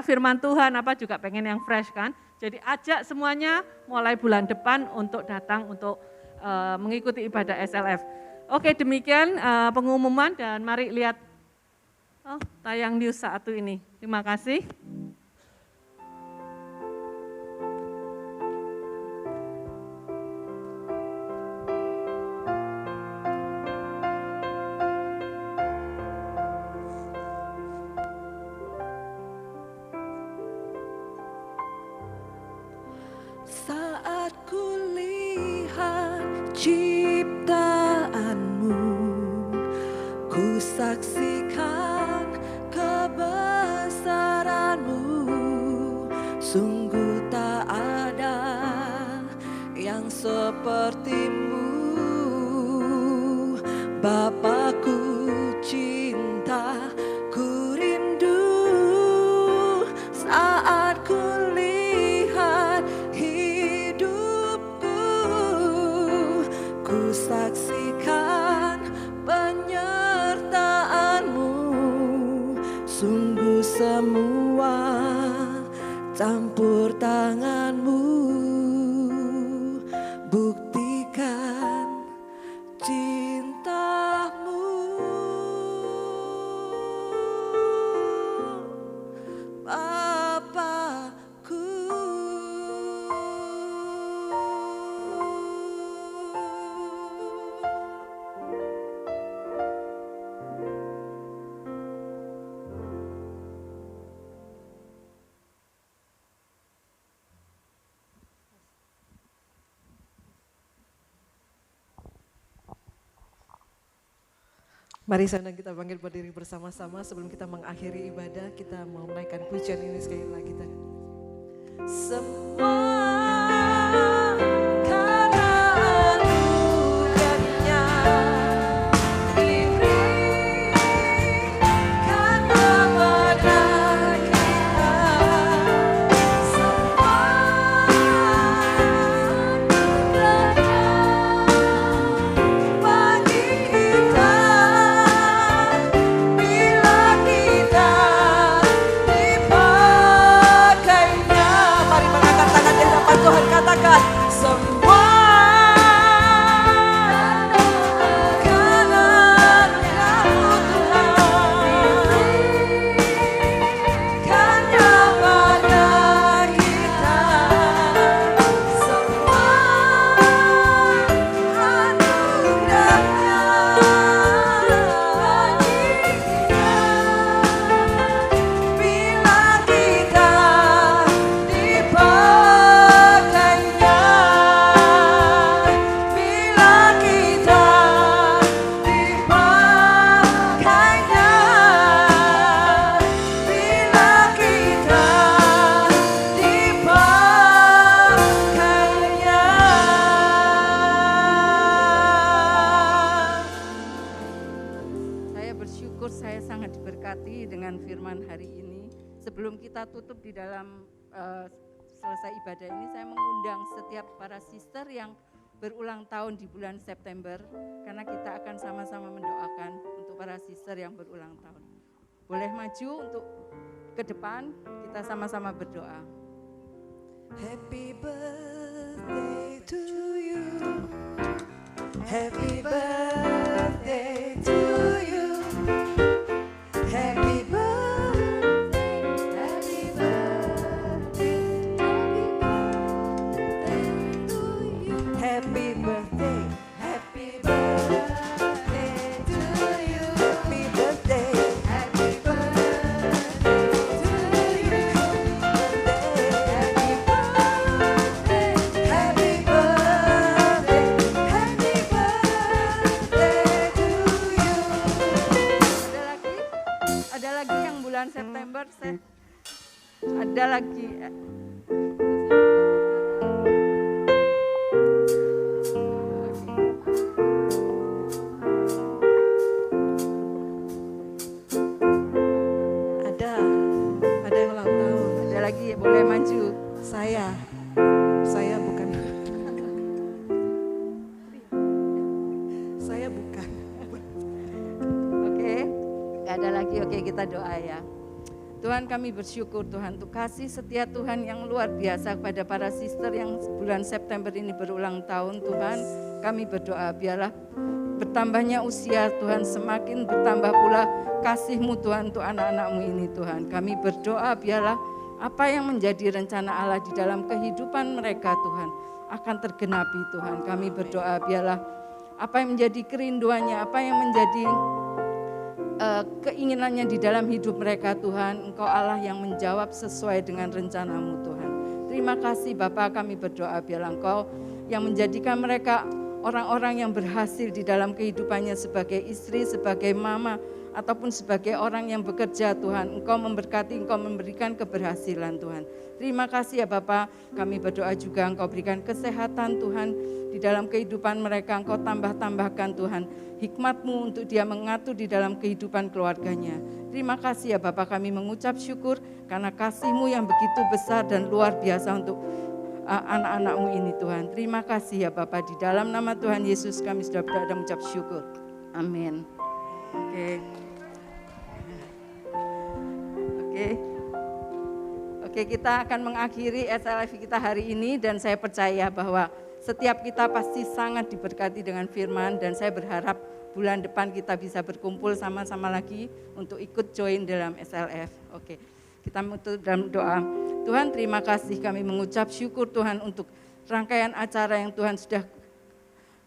firman Tuhan juga pengen yang fresh kan. Jadi ajak semuanya mulai bulan depan untuk datang untuk mengikuti ibadah SLF. Oke, demikian pengumuman dan mari lihat tayang news satu ini. Terima kasih. Saat kulihat ciptaanmu, ku saksikan kebesaranmu. Sungguh tak ada yang sepertimu, Bapakku cinta, ku rindu saat kulihat hidupku, ku saksikan penyertaanmu. Sungguh semua campur tanganmu, buktikan cintamu. Bapakku. Mari sekarang kita bangkit berdiri bersama-sama sebelum kita mengakhiri ibadah, kita mau menaikkan pujian ini sekali lagi. Semua karena anugerahnya diberikan kepada kita. Semua anugerahnya bagi kita. Tuhan katakan semua karena Engkau Tuhan, karena pada kita semua anugerahnya bagi kita. Bila kita dipakainya, bila kita dipakainya, bila kita dipakainya. Saya bersyukur saya sangat diberkati dengan firman hari ini. Sebelum kita tutup di dalam selesai ibadah ini, saya mengundang setiap para sister yang berulang tahun di bulan September, karena kita akan sama-sama mendoakan untuk para sister yang berulang tahun. Boleh maju untuk ke depan, kita sama-sama berdoa. Happy birthday to you. Happy birthday to you. Happy birthday, happy birthday, to you. Happy birthday, happy birthday to you. Happy birthday, happy birthday to you. Happy birthday, happy birthday, happy birthday to you. Ada lagi yang bulan September, ada lagi. Ada yang ulang tahun. Ada lagi, boleh maju. Saya bukan. Nggak ada lagi, oke kita doa ya. Tuhan kami bersyukur Tuhan untuk kasih setia Tuhan yang luar biasa kepada para sister yang bulan September ini berulang tahun Tuhan. Kami berdoa biarlah bertambahnya usia Tuhan, semakin bertambah pula kasih-Mu Tuhan untuk anak-anak-Mu ini Tuhan. Kami berdoa biarlah apa yang menjadi rencana Allah di dalam kehidupan mereka Tuhan akan tergenapi Tuhan. Kami berdoa biarlah apa yang menjadi kerinduannya, apa yang menjadi keinginannya di dalam hidup mereka Tuhan, Engkau Allah yang menjawab sesuai dengan rencana-Mu Tuhan. Terima kasih Bapa, kami berdoa biarlah Engkau yang menjadikan mereka orang-orang yang berhasil di dalam kehidupannya sebagai istri, sebagai mama, ataupun sebagai orang yang bekerja Tuhan. Engkau memberkati, Engkau memberikan keberhasilan Tuhan. Terima kasih ya Bapa, kami berdoa juga Engkau berikan kesehatan Tuhan di dalam kehidupan mereka. Engkau tambah-tambahkan Tuhan hikmat-Mu untuk dia mengatur di dalam kehidupan keluarganya. Terima kasih ya Bapa, kami mengucap syukur karena kasih-Mu yang begitu besar dan luar biasa untuk anak-anak-Mu ini Tuhan. Terima kasih ya Bapa, di dalam nama Tuhan Yesus kami sudah berdoa dan mengucap syukur. Amin. Oke, kita akan mengakhiri SLF kita hari ini dan saya percaya bahwa setiap kita pasti sangat diberkati dengan firman dan saya berharap bulan depan kita bisa berkumpul sama-sama lagi untuk ikut join dalam SLF. Oke, kita menutup dalam doa. Tuhan terima kasih, kami mengucap syukur Tuhan untuk rangkaian acara yang Tuhan sudah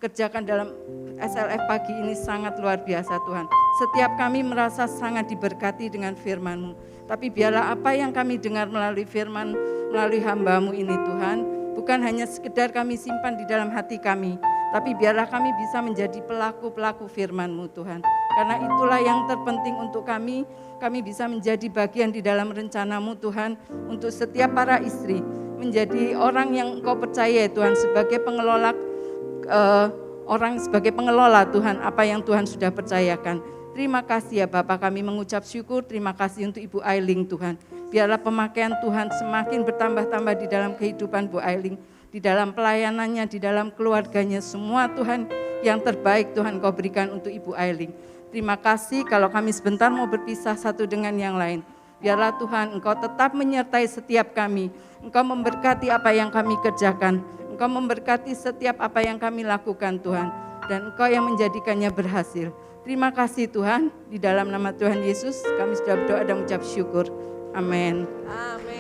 kerjakan dalam SLF pagi ini sangat luar biasa Tuhan. Setiap kami merasa sangat diberkati dengan firman-Mu. Tapi biarlah apa yang kami dengar melalui firman, melalui hamba-Mu ini Tuhan, bukan hanya sekedar kami simpan di dalam hati kami, tapi biarlah kami bisa menjadi pelaku-pelaku firman-Mu Tuhan. Karena itulah yang terpenting untuk kami bisa menjadi bagian di dalam rencana-Mu Tuhan, untuk setiap para istri, menjadi orang yang Engkau percaya Tuhan sebagai pengelola sebagai pengelola Tuhan apa yang Tuhan sudah percayakan. Terima kasih ya Bapak, kami mengucap syukur, terima kasih untuk Ibu Ailing Tuhan. Biarlah pemakaian Tuhan semakin bertambah-tambah di dalam kehidupan Bu Ailing, di dalam pelayanannya, di dalam keluarganya, semua Tuhan yang terbaik Tuhan Kau berikan untuk Ibu Ailing. Terima kasih kalau kami sebentar mau berpisah satu dengan yang lain. Biarlah Tuhan Engkau tetap menyertai setiap kami, Engkau memberkati apa yang kami kerjakan, Engkau memberkati setiap apa yang kami lakukan Tuhan, dan Engkau yang menjadikannya berhasil. Terima kasih Tuhan, di dalam nama Tuhan Yesus kami sudah berdoa dan mengucap syukur. Amin. Amin.